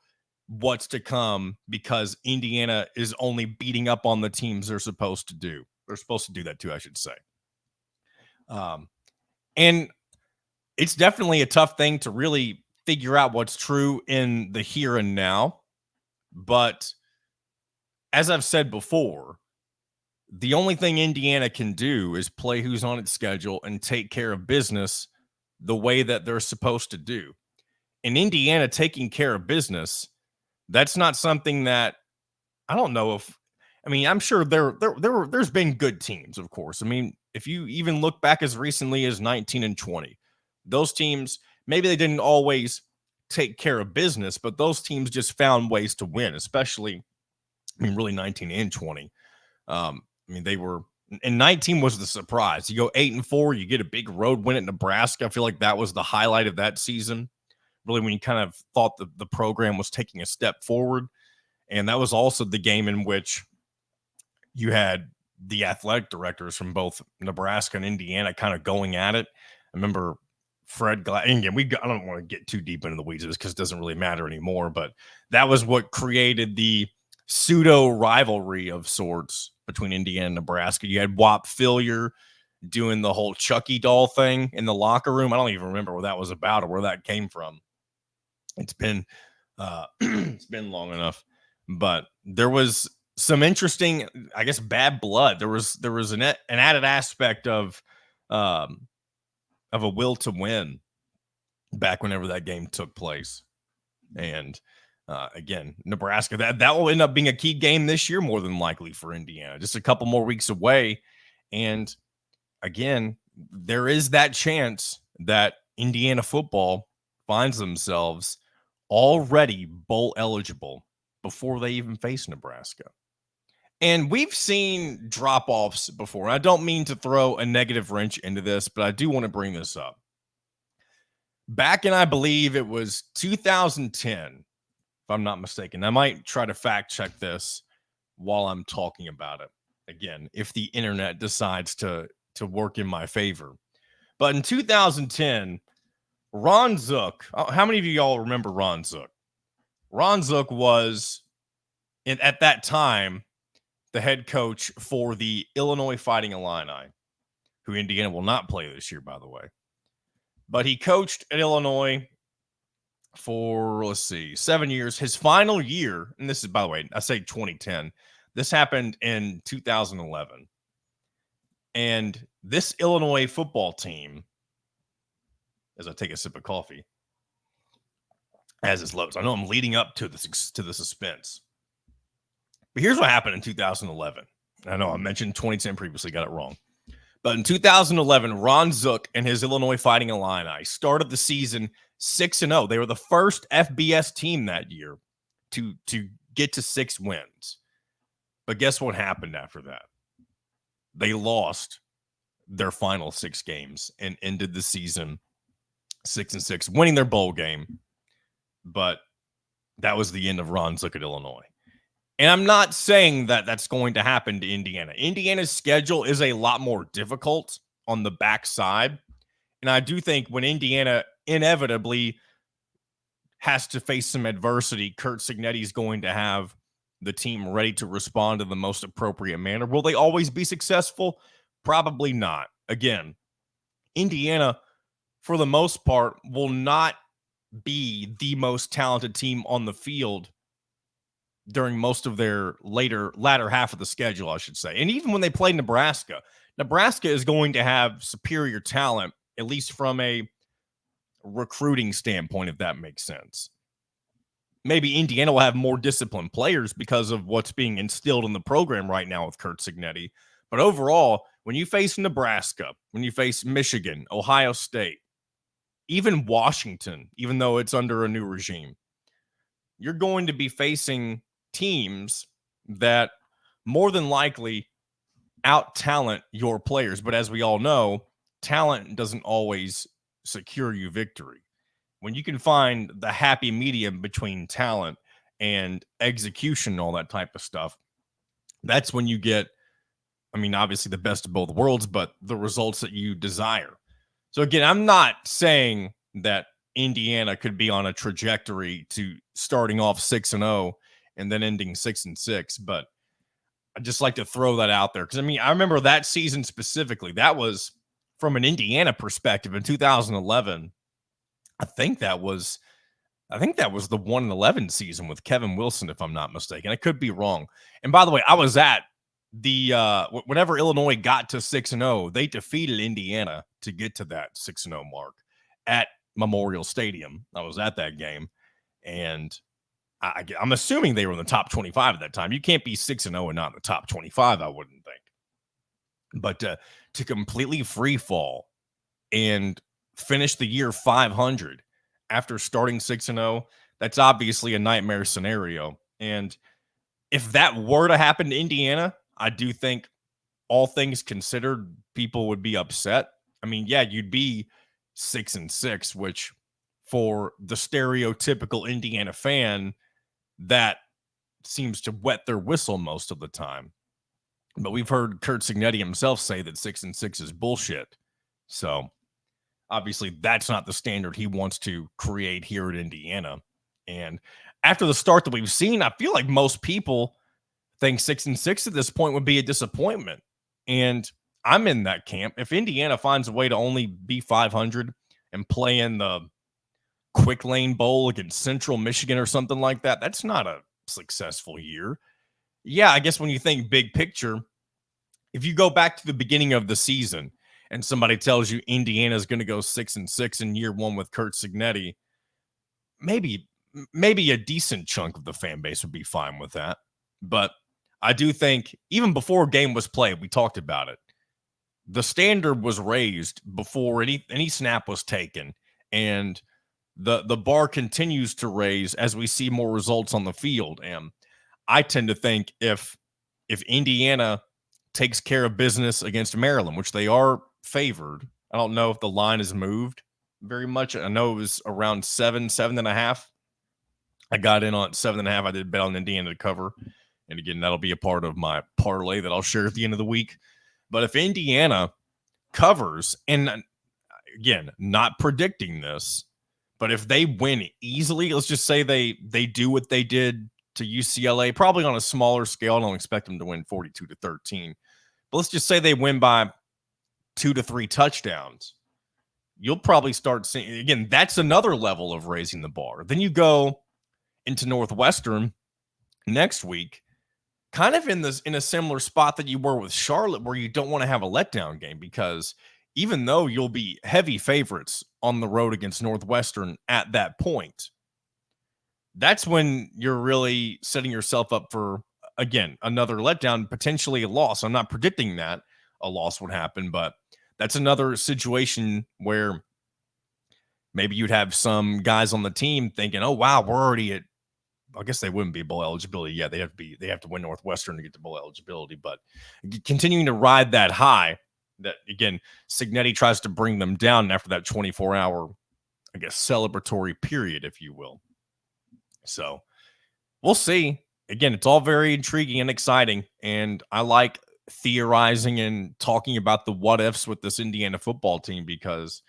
what's to come because Indiana is only beating up on the teams they're supposed to do? They're supposed to do that too, I should say. And it's definitely a tough thing to really figure out what's true in the here and now. But as I've said before, the only thing Indiana can do is play who's on its schedule and take care of business the way that they're supposed to do. In Indiana, taking care of business, that's not something that I don't know if. I mean, I'm sure there's been good teams, of course. I mean, if you even look back as recently as 19 and 20, those teams, maybe they didn't always take care of business, but those teams just found ways to win, especially, I mean, really 19 and 20. I mean, they were, and 19 was the surprise. You go 8-4, you get a big road win at Nebraska. I feel like that was the highlight of that season, really, when you kind of thought the program was taking a step forward. And that was also the game in which you had the athletic directors from both Nebraska and Indiana kind of going at it. I remember Fred Glass, and again, I don't want to get too deep into the weeds of this because it doesn't really matter anymore, but that was what created the pseudo rivalry of sorts between Indiana and Nebraska. You had Whop Fillier doing the whole Chucky doll thing in the locker room. I don't even remember what that was about or where that came from. It's been it's been long enough, but there was some interesting, I guess, bad blood. There was an added aspect of a will to win back whenever that game took place. And again, Nebraska, that will end up being a key game this year, more than likely, for Indiana. Just a couple more weeks away. And again, there is that chance that Indiana football finds themselves already bowl eligible before they even face Nebraska. And we've seen drop-offs before. I don't mean to throw a negative wrench into this, but I do want to bring this up. Back in, I believe it was 2010, if I'm not mistaken. I might try to fact check this while I'm talking about it. Again, if the internet decides to work in my favor. But in 2010, Ron Zook, how many of y'all remember Ron Zook? Ron Zook was, at that time, the head coach for the Illinois Fighting Illini, who Indiana will not play this year, by the way. But he coached at Illinois for, 7 years. His final year, and this is, by the way, I say 2010. This happened in 2011. And this Illinois football team, as I take a sip of coffee, as this loads, I know I'm leading up to the suspense. But here's what happened in 2011. I know I mentioned 2010 previously, got it wrong. But in 2011, Ron Zook and his Illinois Fighting Illini started the season 6-0. They were the first FBS team that year to get to 6 wins. But guess what happened after that? They lost their final 6 games and ended the season 6-6, winning their bowl game. But that was the end of Ron Zook at Illinois. And I'm not saying that that's going to happen to Indiana. Indiana's schedule is a lot more difficult on the backside. And I do think when Indiana inevitably has to face some adversity, Curt Cignetti is going to have the team ready to respond in the most appropriate manner. Will they always be successful? Probably not. Again, Indiana, for the most part, will not be the most talented team on the field during most of their latter half of the schedule, I should say. And even when they play Nebraska, Nebraska is going to have superior talent, at least from a recruiting standpoint, if that makes sense. Maybe Indiana will have more disciplined players because of what's being instilled in the program right now with Curt Cignetti. But overall, when you face Nebraska, when you face Michigan, Ohio State, even Washington, even though it's under a new regime, you're going to be facing teams that more than likely out-talent your players. But as we all know, talent doesn't always secure you victory. When you can find the happy medium between talent and execution and all that type of stuff, that's when you get, obviously the best of both worlds, but the results that you desire. So again, I'm not saying that Indiana could be on a trajectory to starting off 6-0 and then ending 6-6, but I just like to throw that out there because I remember that season specifically. That was from an Indiana perspective in 2011. I think that was the 1-11 season with Kevin Wilson, if I'm not mistaken. I could be wrong. And by the way, I was at the whenever Illinois got to 6-0, they defeated Indiana to get to that 6-0 mark at Memorial Stadium. I was at that game, and I'm assuming they were in the top 25 at that time. You can't be 6-0 and not in the top 25, I wouldn't think. But to completely free fall and finish the year 500 after starting 6-0, that's obviously a nightmare scenario. And if that were to happen to Indiana, I do think, all things considered, people would be upset. You'd be 6-6, which for the stereotypical Indiana fan, that seems to wet their whistle most of the time. But we've heard Curt Cignetti himself say that 6-6 is bullshit. So obviously that's not the standard he wants to create here at Indiana. And after the start that we've seen, I feel like most people think 6-6 at this point would be a disappointment. And I'm in that camp. If Indiana finds a way to only be 500 and play in the Quick Lane Bowl against Central Michigan or something like that, that's not a successful year. Yeah, I guess when you think big picture, if you go back to the beginning of the season and somebody tells you Indiana's going to go 6-6 in year one with Curt Cignetti, maybe a decent chunk of the fan base would be fine with that. But I do think even before a game was played, we talked about it. The standard was raised before any snap was taken, and the bar continues to raise as we see more results on the field. And I tend to think if Indiana takes care of business against Maryland, which they are favored, I don't know if the line has moved very much. I know it was around 7.5. I got in on 7.5. I did bet on Indiana to cover. And again, that'll be a part of my parlay that I'll share at the end of the week. But if Indiana covers, and again, not predicting this, but if they win easily, let's just say they do what they did to UCLA, probably on a smaller scale. I don't expect them to win 42-13. But let's just say they win by 2 to 3 touchdowns. you'll probably start seeing, again, that's another level of raising the bar. Then you go into Northwestern next week, kind of in a similar spot that you were with Charlotte, where you don't want to have a letdown game, because even though you'll be heavy favorites on the road against Northwestern at that point, that's when you're really setting yourself up for, again, another letdown, potentially a loss. I'm not predicting that a loss would happen, but that's another situation where maybe you'd have some guys on the team thinking, oh, wow, we're already at, I guess they wouldn't be bowl eligibility. Yeah, they have to win Northwestern to get to bowl eligibility, but continuing to ride that high, that again, Cignetti tries to bring them down after that 24-hour, I guess, celebratory period, if you will. So we'll see. Again, it's all very intriguing and exciting, and I like theorizing and talking about the what ifs with this Indiana football team, because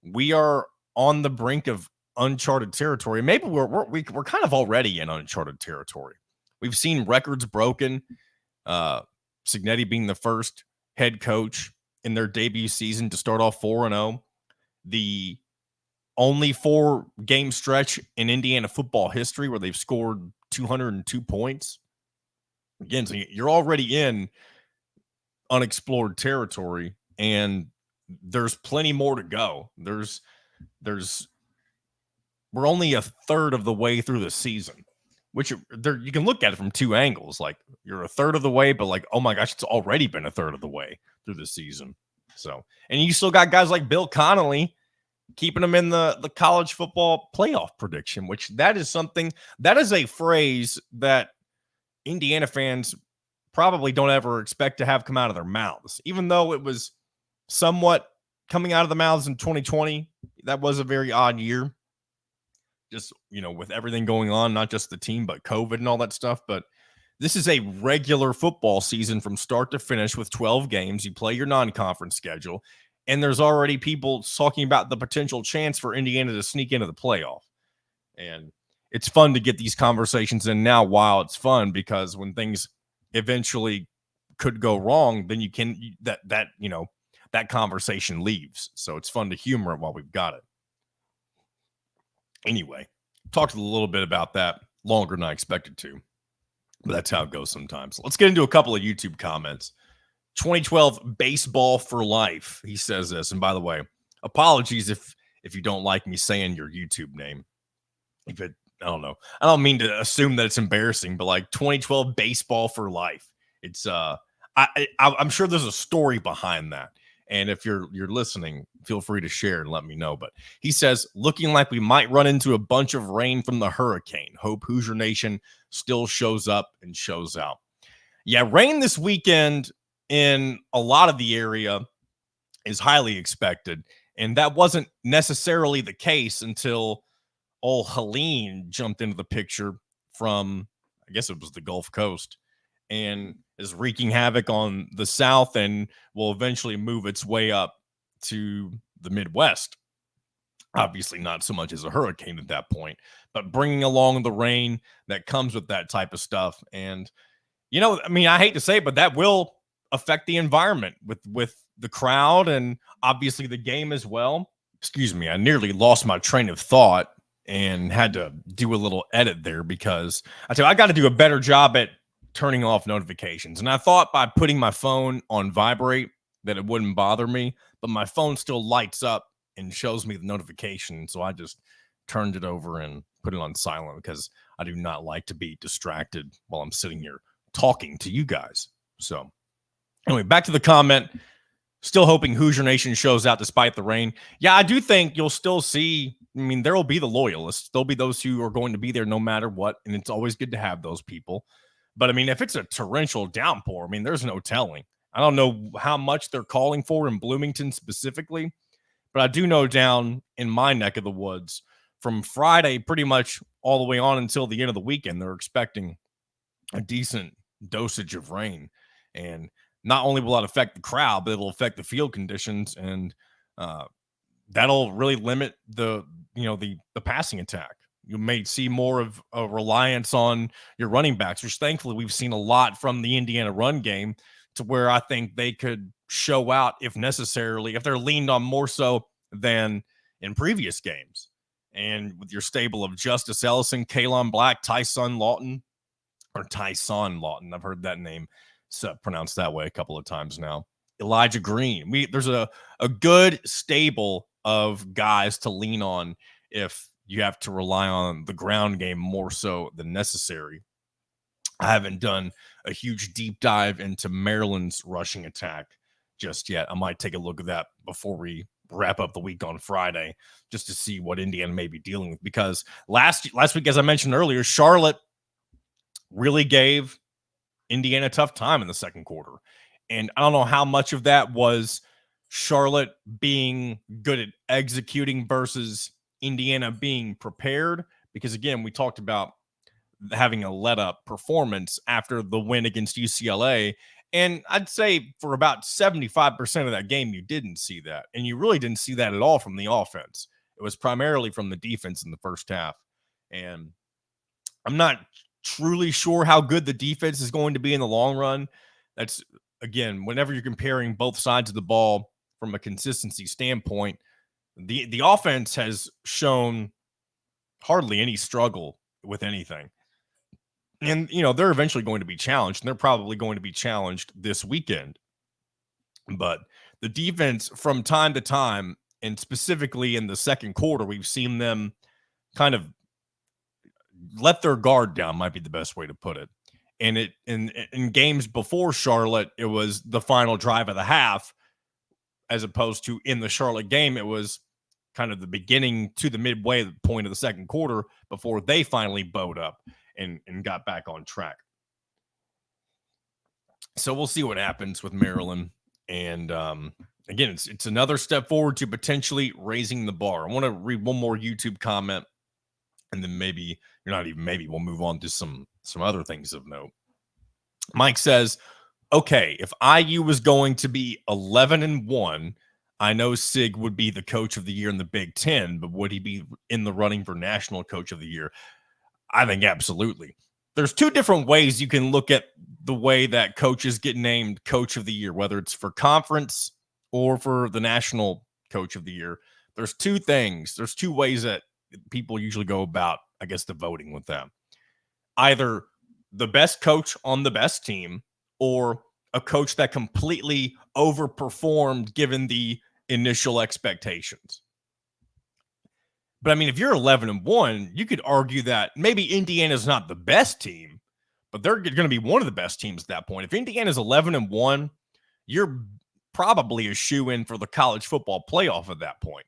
we are on the brink of uncharted territory. Maybe we're kind of already in uncharted territory. We've seen records broken. Cignetti being the first head coach in their debut season to start off 4-0. The only 4-game stretch in Indiana football history where they've scored 202 points. Again, so you're already in unexplored territory, and there's plenty more to go. We're only a third of the way through the season, which you can look at it from two angles. Like, you're a third of the way, but like, oh my gosh, it's already been a third of the way through the season. So, and you still got guys like Bill Connolly keeping them in the college football playoff prediction, which that is a phrase that Indiana fans probably don't ever expect to have come out of their mouths, even though it was somewhat coming out of the mouths in 2020. That was a very odd year, just, with everything going on, not just the team, but COVID and all that stuff. But this is a regular football season from start to finish with 12 games. You play your non-conference schedule, and there's already people talking about the potential chance for Indiana to sneak into the playoff. And it's fun to get these conversations in now while it's fun, because when things eventually could go wrong, then that conversation leaves. So it's fun to humor it while we've got it. Anyway, talked a little bit about that, longer than I expected to, but that's how it goes sometimes. Let's get into a couple of YouTube comments. 2012 baseball for life. He says this, and by the way, apologies if you don't like me saying your YouTube name. I don't know. I don't mean to assume that it's embarrassing, but like 2012 baseball for life. It's I'm sure there's a story behind that. And if you're listening, feel free to share and let me know. But he says, looking like we might run into a bunch of rain from the hurricane. Hope Hoosier Nation still shows up and shows out. Yeah, rain this weekend in a lot of the area is highly expected. And that wasn't necessarily the case until old Helene jumped into the picture from, I guess it was the Gulf Coast, and is wreaking havoc on the South and will eventually move its way up to the Midwest. Obviously not so much as a hurricane at that point, but bringing along the rain that comes with that type of stuff. And, I hate to say it, but that will affect the environment with the crowd and obviously the game as well. Excuse me, I nearly lost my train of thought and had to do a little edit there, because I got to do a better job at turning off notifications. And I thought by putting my phone on vibrate that it wouldn't bother me, but my phone still lights up and shows me the notification. So I just turned it over and put it on silent, because I do not like to be distracted while I'm sitting here talking to you guys. So anyway, back to the comment. Still hoping Hoosier Nation shows out despite the rain. Yeah, I do think you'll still see, there will be the loyalists. There'll be those who are going to be there no matter what, and it's always good to have those people. But, if it's a torrential downpour, there's no telling. I don't know how much they're calling for in Bloomington specifically, but I do know down in my neck of the woods, from Friday pretty much all the way on until the end of the weekend, they're expecting a decent dosage of rain. And not only will that affect the crowd, but it'll affect the field conditions, and that'll really limit the passing attack. You may see more of a reliance on your running backs, which thankfully we've seen a lot from the Indiana run game, to where I think they could show out if necessarily, if they're leaned on more so than in previous games. And with your stable of Justice Ellison, Kalon Black, Tyson Lawton, I've heard that name pronounced that way a couple of times now. Elijah Green. There's a good stable of guys to lean on if you have to rely on the ground game more so than necessary. I haven't done a huge deep dive into Maryland's rushing attack just yet. I might take a look at that before we wrap up the week on Friday, just to see what Indiana may be dealing with. Because last week, as I mentioned earlier, Charlotte really gave Indiana a tough time in the second quarter. And I don't know how much of that was Charlotte being good at executing versus Indiana being prepared. Because again, we talked about having a let up performance after the win against UCLA. And I'd say for about 75% of that game, you didn't see that. And you really didn't see that at all from the offense. It was primarily from the defense in the first half. And I'm not truly sure how good the defense is going to be in the long run. That's, again, whenever you're comparing both sides of the ball from a consistency standpoint, the offense has shown hardly any struggle with anything. And, they're eventually going to be challenged, and they're probably going to be challenged this weekend. But the defense from time to time, and specifically in the second quarter, we've seen them kind of let their guard down, might be the best way to put it. And in games before Charlotte, it was the final drive of the half, as opposed to in the Charlotte game, it was kind of the beginning to the midway point of the second quarter before they finally bowed up and got back on track. So we'll see what happens with Maryland. And again, it's another step forward to potentially raising the bar. I want to read one more YouTube comment, and then we'll move on to some other things of note. Mike says, okay, if IU was going to be 11-1, I know Sig would be the coach of the year in the Big Ten, but would he be in the running for national coach of the year? I think absolutely. There's two different ways you can look at the way that coaches get named coach of the year, whether it's for conference or for the national coach of the year. There's two things. There's two ways that people usually go about, I guess, the voting with them. Either the best coach on the best team or a coach that completely overperformed given the initial expectations. But I mean, if you're 11-1, you could argue that maybe Indiana's not the best team, but they're going to be one of the best teams at that point. If Indiana's 11-1, you're probably a shoe-in for the college football playoff at that point.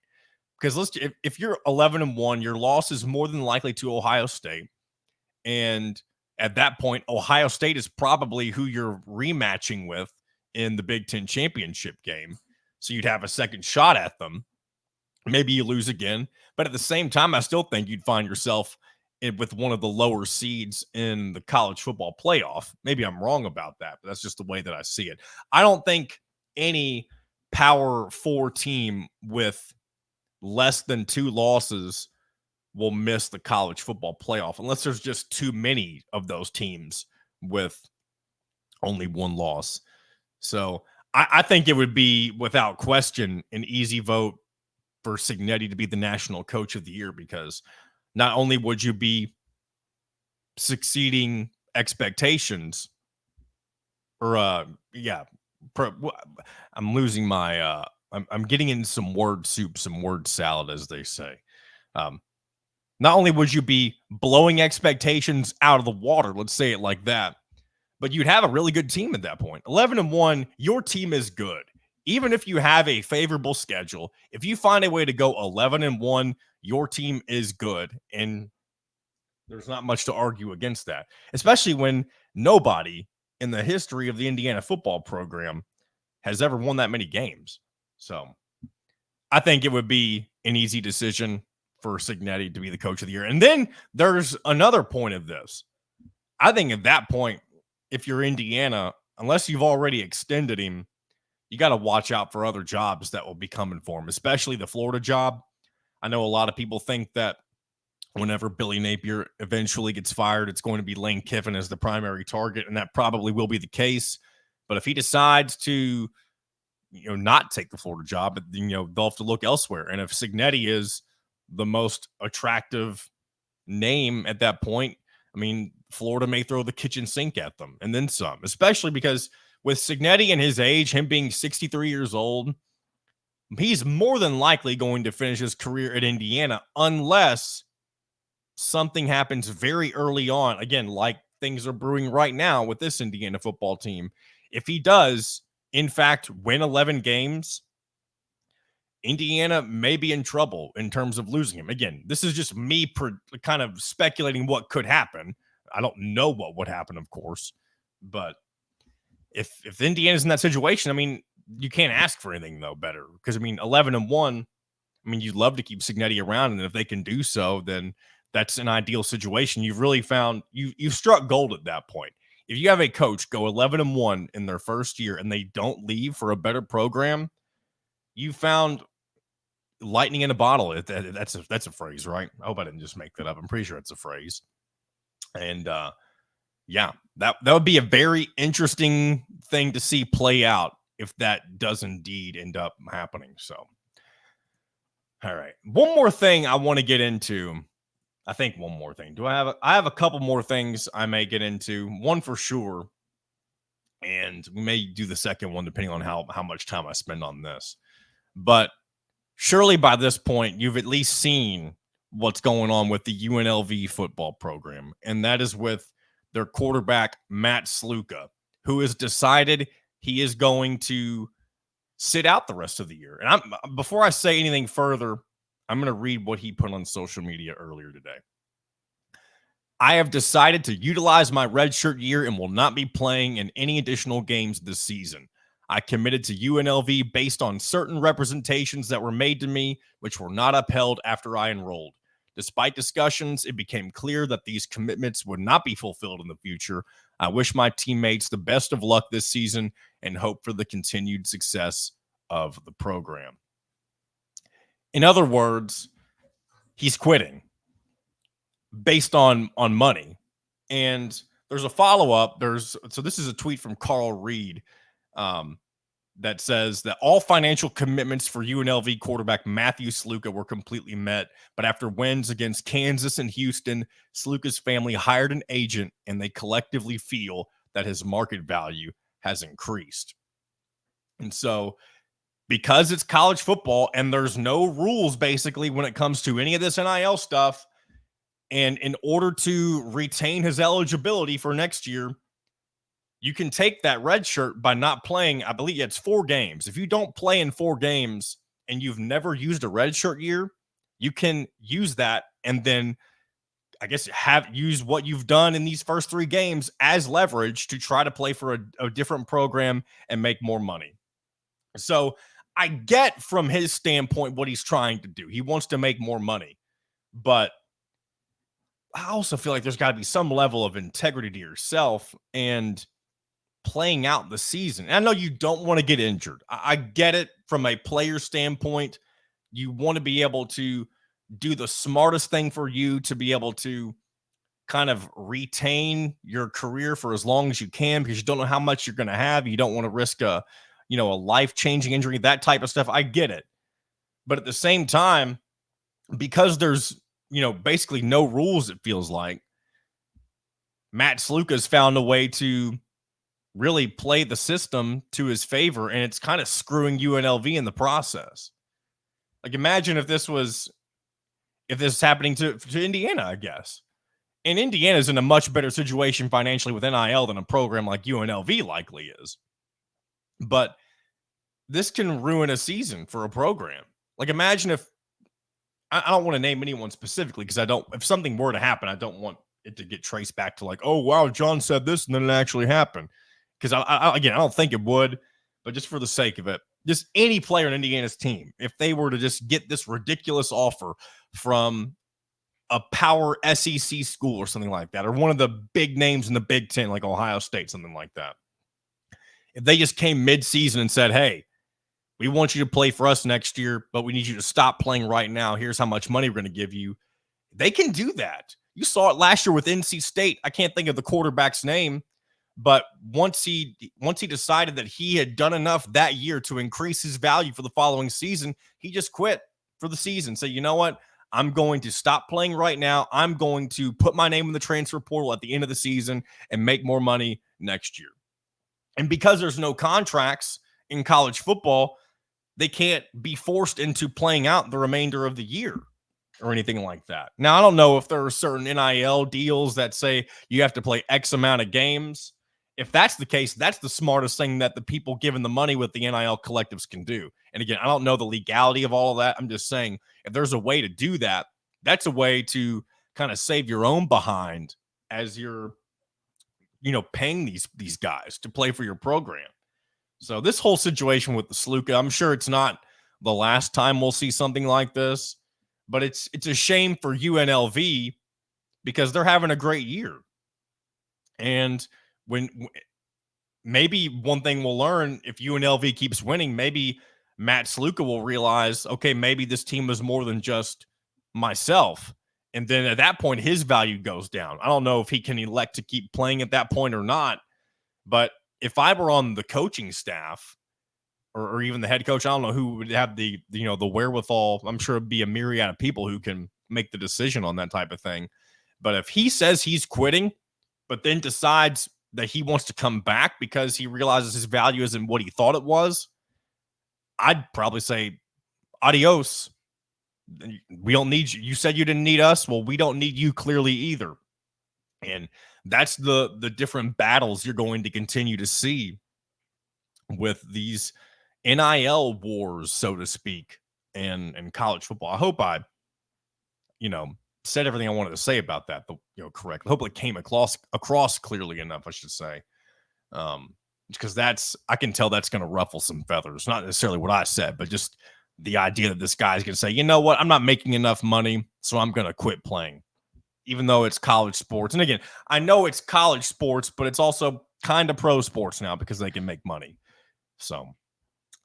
Because if you're 11-1, your loss is more than likely to Ohio State. And at that point, Ohio State is probably who you're rematching with in the Big Ten championship game. So you'd have a second shot at them. Maybe you lose again. But at the same time, I still think you'd find yourself with one of the lower seeds in the college football playoff. Maybe I'm wrong about that, but that's just the way that I see it. I don't think any Power 4 team with less than 2 losses will miss the college football playoff unless there's just too many of those teams with only 1 loss. So I think it would be, without question, an easy vote for Cignetti to be the national coach of the year, because not only would you be succeeding expectations I'm losing my, I'm getting in some word soup, some word salad, as they say. Not only would you be blowing expectations out of the water, let's say it like that, but you'd have a really good team at that point. 11-1, your team is good. Even if you have a favorable schedule, if you find a way to go 11-1, your team is good. And there's not much to argue against that, especially when nobody in the history of the Indiana football program has ever won that many games. So I think it would be an easy decision for Cignetti to be the coach of the year. And then there's another point of this. I think at that point, if you're Indiana, unless you've already extended him, you got to watch out for other jobs that will be coming for him, especially the Florida job. I know a lot of people think that whenever Billy Napier eventually gets fired, it's going to be Lane Kiffin as the primary target, and that probably will be the case. But if he decides to not take the Florida job, but they'll have to look elsewhere. And if Cignetti is the most attractive name at that point, I mean, Florida may throw the kitchen sink at them and then some, especially because with Cignetti and his age, him being 63 years old, he's more than likely going to finish his career at Indiana unless something happens very early on. Again, like things are brewing right now with this Indiana football team. If he does, in fact, win 11 games, Indiana may be in trouble in terms of losing him. Again, this is just me kind of speculating what could happen. I don't know what would happen, of course, but if Indiana's in that situation, I mean, you can't ask for anything though better, because 11-1. I mean, you'd love to keep Cignetti around, and if they can do so, then that's an ideal situation. You've really found you've struck gold at that point. If you have a coach go 11-1 in their first year and they don't leave for a better program, you found lightning in a bottle. That's a phrase, right? I hope I didn't just make that up. I'm pretty sure it's a phrase. And yeah, that would be a very interesting thing to see play out if that does indeed end up happening. So, all right, one more thing I want to get into. I think one more thing. I have a couple more things I may get into. One for sure, and we may do the second one depending on how much time I spend on this. But surely by this point, you've at least seen what's going on with the UNLV football program, and that is with their quarterback, Matt Sluka, who has decided he is going to sit out the rest of the year. And before I say anything further, I'm going to read what he put on social media earlier today. I have decided to utilize my redshirt year and will not be playing in any additional games this season. I committed to UNLV based on certain representations that were made to me, which were not upheld after I enrolled. Despite discussions, it became clear that these commitments would not be fulfilled in the future. I wish my teammates the best of luck this season and hope for the continued success of the program. In other words, he's quitting based on money. And there's a follow-up. So this is a tweet from Carl Reed that says that all financial commitments for UNLV quarterback Matthew Sluka were completely met, but after wins against Kansas and Houston, Sluka's family hired an agent, and they collectively feel that his market value has increased. And so, because it's college football and there's no rules basically when it comes to any of this NIL stuff, and in order to retain his eligibility for next year, you can take that red shirt by not playing. I believe it's 4 games. If you don't play in 4 games and you've never used a red shirt year, you can use that and then I guess use what you've done in these first 3 games as leverage to try to play for a different program and make more money. So I get from his standpoint what he's trying to do. He wants to make more money, but I also feel like there's got to be some level of integrity to yourself and playing out the season. And I know you don't want to get injured. I get it from a player standpoint. You want to be able to do the smartest thing for you to be able to kind of retain your career for as long as you can, because you don't know how much you're going to have. You don't want to risk a life-changing injury, that type of stuff. I get it. But at the same time, because there's, basically no rules, it feels like, Matt Sluka's found a way to really play the system to his favor, and it's kind of screwing UNLV in the process. Like, imagine if this is happening to Indiana, I guess. And Indiana's in a much better situation financially with NIL than a program like UNLV likely is. But this can ruin a season for a program. Like, imagine if, I don't want to name anyone specifically because if something were to happen, I don't want it to get traced back to like, oh, wow, John said this and then it actually happened. Because I don't think it would, but just for the sake of it, just any player in Indiana's team, if they were to just get this ridiculous offer from a power SEC school or something like that, or one of the big names in the Big Ten, like Ohio State, something like that. If they just came mid-season and said, hey, we want you to play for us next year, but we need you to stop playing right now. Here's how much money we're going to give you. They can do that. You saw it last year with NC State. I can't think of the quarterback's name, But once he decided that he had done enough that year to increase his value for the following season, he just quit for the season. So you know what? I'm going to stop playing right now. I'm going to put my name in the transfer portal at the end of the season and make more money next year. And because there's no contracts in college football, they can't be forced into playing out the remainder of the year or anything like that. Now, I don't know if there are certain NIL deals that say you have to play X amount of games. If that's the case, that's the smartest thing that the people giving the money with the NIL collectives can do. And again, I don't know the legality of all of that. I'm just saying if there's a way to do that, that's a way to kind of save your own behind as you're, paying these guys to play for your program. So this whole situation with the Sluka, I'm sure it's not the last time we'll see something like this, but it's a shame for UNLV because they're having a great year. And maybe one thing we'll learn if UNLV keeps winning, maybe Matt Sluka will realize, okay, maybe this team is more than just myself. And then at that point, his value goes down. I don't know if he can elect to keep playing at that point or not, but if I were on the coaching staff or even the head coach, I don't know who would have the wherewithal. I'm sure it'd be a myriad of people who can make the decision on that type of thing. But if he says he's quitting, but then decides that he wants to come back because he realizes his value isn't what he thought it was, I'd probably say, adios. We don't need you. You said you didn't need us. Well, we don't need you clearly either. And that's the different battles you're going to continue to see with these NIL wars, so to speak, and college football. I hope I, said everything I wanted to say about that, correctly. I hope it came across clearly enough, I should say. Because I can tell that's going to ruffle some feathers. Not necessarily what I said, but just the idea that this guy's going to say, you know what, I'm not making enough money, so I'm going to quit playing. Even though it's college sports. And again, I know it's college sports, but it's also kind of pro sports now because they can make money. So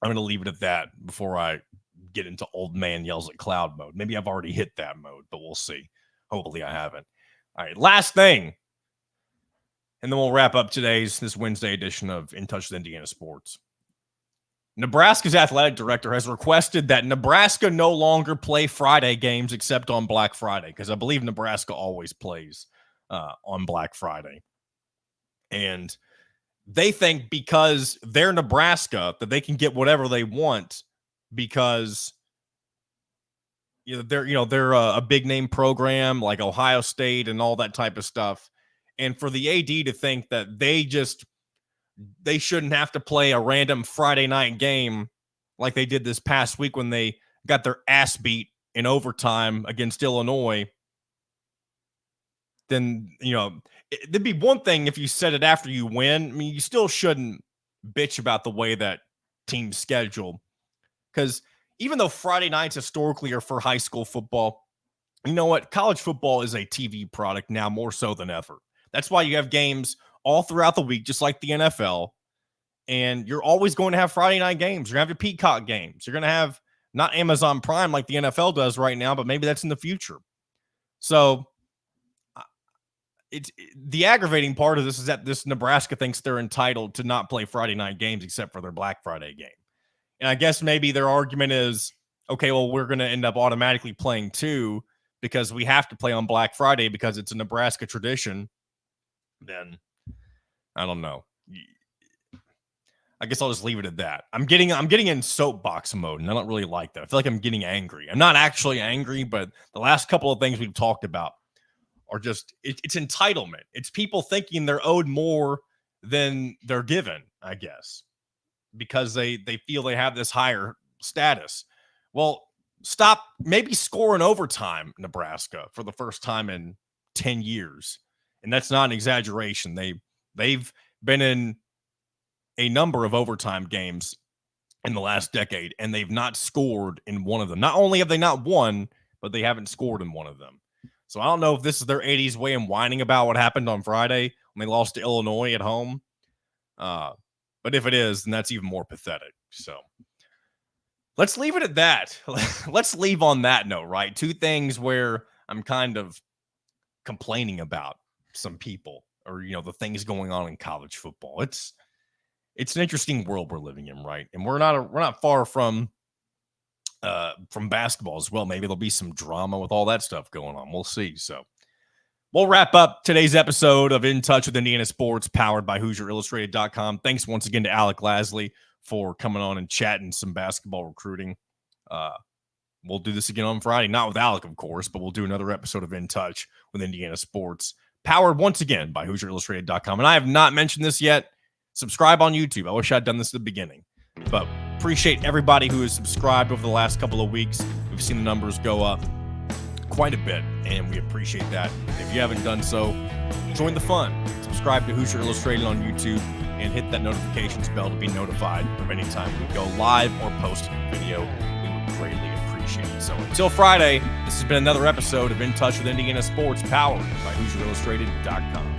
I'm going to leave it at that before I get into old man yells at cloud mode. Maybe I've already hit that mode, but we'll see. Hopefully I haven't. All right, last thing. And then we'll wrap up this Wednesday edition of In Touch with Indiana Sports. Nebraska's athletic director has requested that Nebraska no longer play Friday games except on Black Friday, because I believe Nebraska always plays on Black Friday. And they think because they're Nebraska that they can get whatever they want because they're a big name program like Ohio State and all that type of stuff. And for the AD to think that they shouldn't have to play a random Friday night game like they did this past week when they got their ass beat in overtime against Illinois, then, it'd be one thing if you said it after you win. I mean, you still shouldn't bitch about the way that teams schedule, because even though Friday nights historically are for high school football, you know what? College football is a TV product now more so than ever. That's why you have games all throughout the week, just like the NFL. And you're always going to have Friday night games. You're going to have your Peacock games. You're going to have not Amazon Prime like the NFL does right now, but maybe that's in the future. So it's the aggravating part of this is that this Nebraska thinks they're entitled to not play Friday night games except for their Black Friday game. And I guess maybe their argument is, okay, well, we're going to end up automatically playing too because we have to play on Black Friday because it's a Nebraska tradition. Then I don't know. I guess I'll just leave it at that. I'm getting in soapbox mode, and I don't really like that. I feel like I'm getting angry. I'm not actually angry, but the last couple of things we've talked about are just it's entitlement. It's people thinking they're owed more than they're given, I guess, because they feel they have this higher status. Well, stop maybe scoring overtime, Nebraska, for the first time in 10 years. And that's not an exaggeration. They've been in a number of overtime games in the last decade, and they've not scored in one of them. Not only have they not won, but they haven't scored in one of them. So I don't know if this is their 80s way of whining about what happened on Friday when they lost to Illinois at home. But if it is, then that's even more pathetic. So let's leave it at that. Let's leave on that note, right? Two things where I'm kind of complaining about some people or the things going on in college football. It's an interesting world we're living in, right? And we're not far from basketball as well. Maybe there'll be some drama with all that stuff going on. We'll see. So we'll wrap up today's episode of In Touch with Indiana Sports, powered by HoosierIllustrated.com. Thanks once again to Alec Lasley for coming on and chatting some basketball recruiting. We'll do this again on Friday, not with Alec, of course, but we'll do another episode of In Touch with Indiana Sports, powered once again by HoosierIllustrated.com. And I have not mentioned this yet. Subscribe on YouTube. I wish I'd done this at the beginning, but appreciate everybody who has subscribed over the last couple of weeks. We've seen the numbers go up quite a bit, and we appreciate that. If you haven't done so, join the fun. Subscribe to Hoosier Illustrated on YouTube and hit that notifications bell to be notified of any time we go live or post a video. We would greatly appreciate it. So until Friday, this has been another episode of In Touch with Indiana Sports, powered by HoosierIllustrated.com.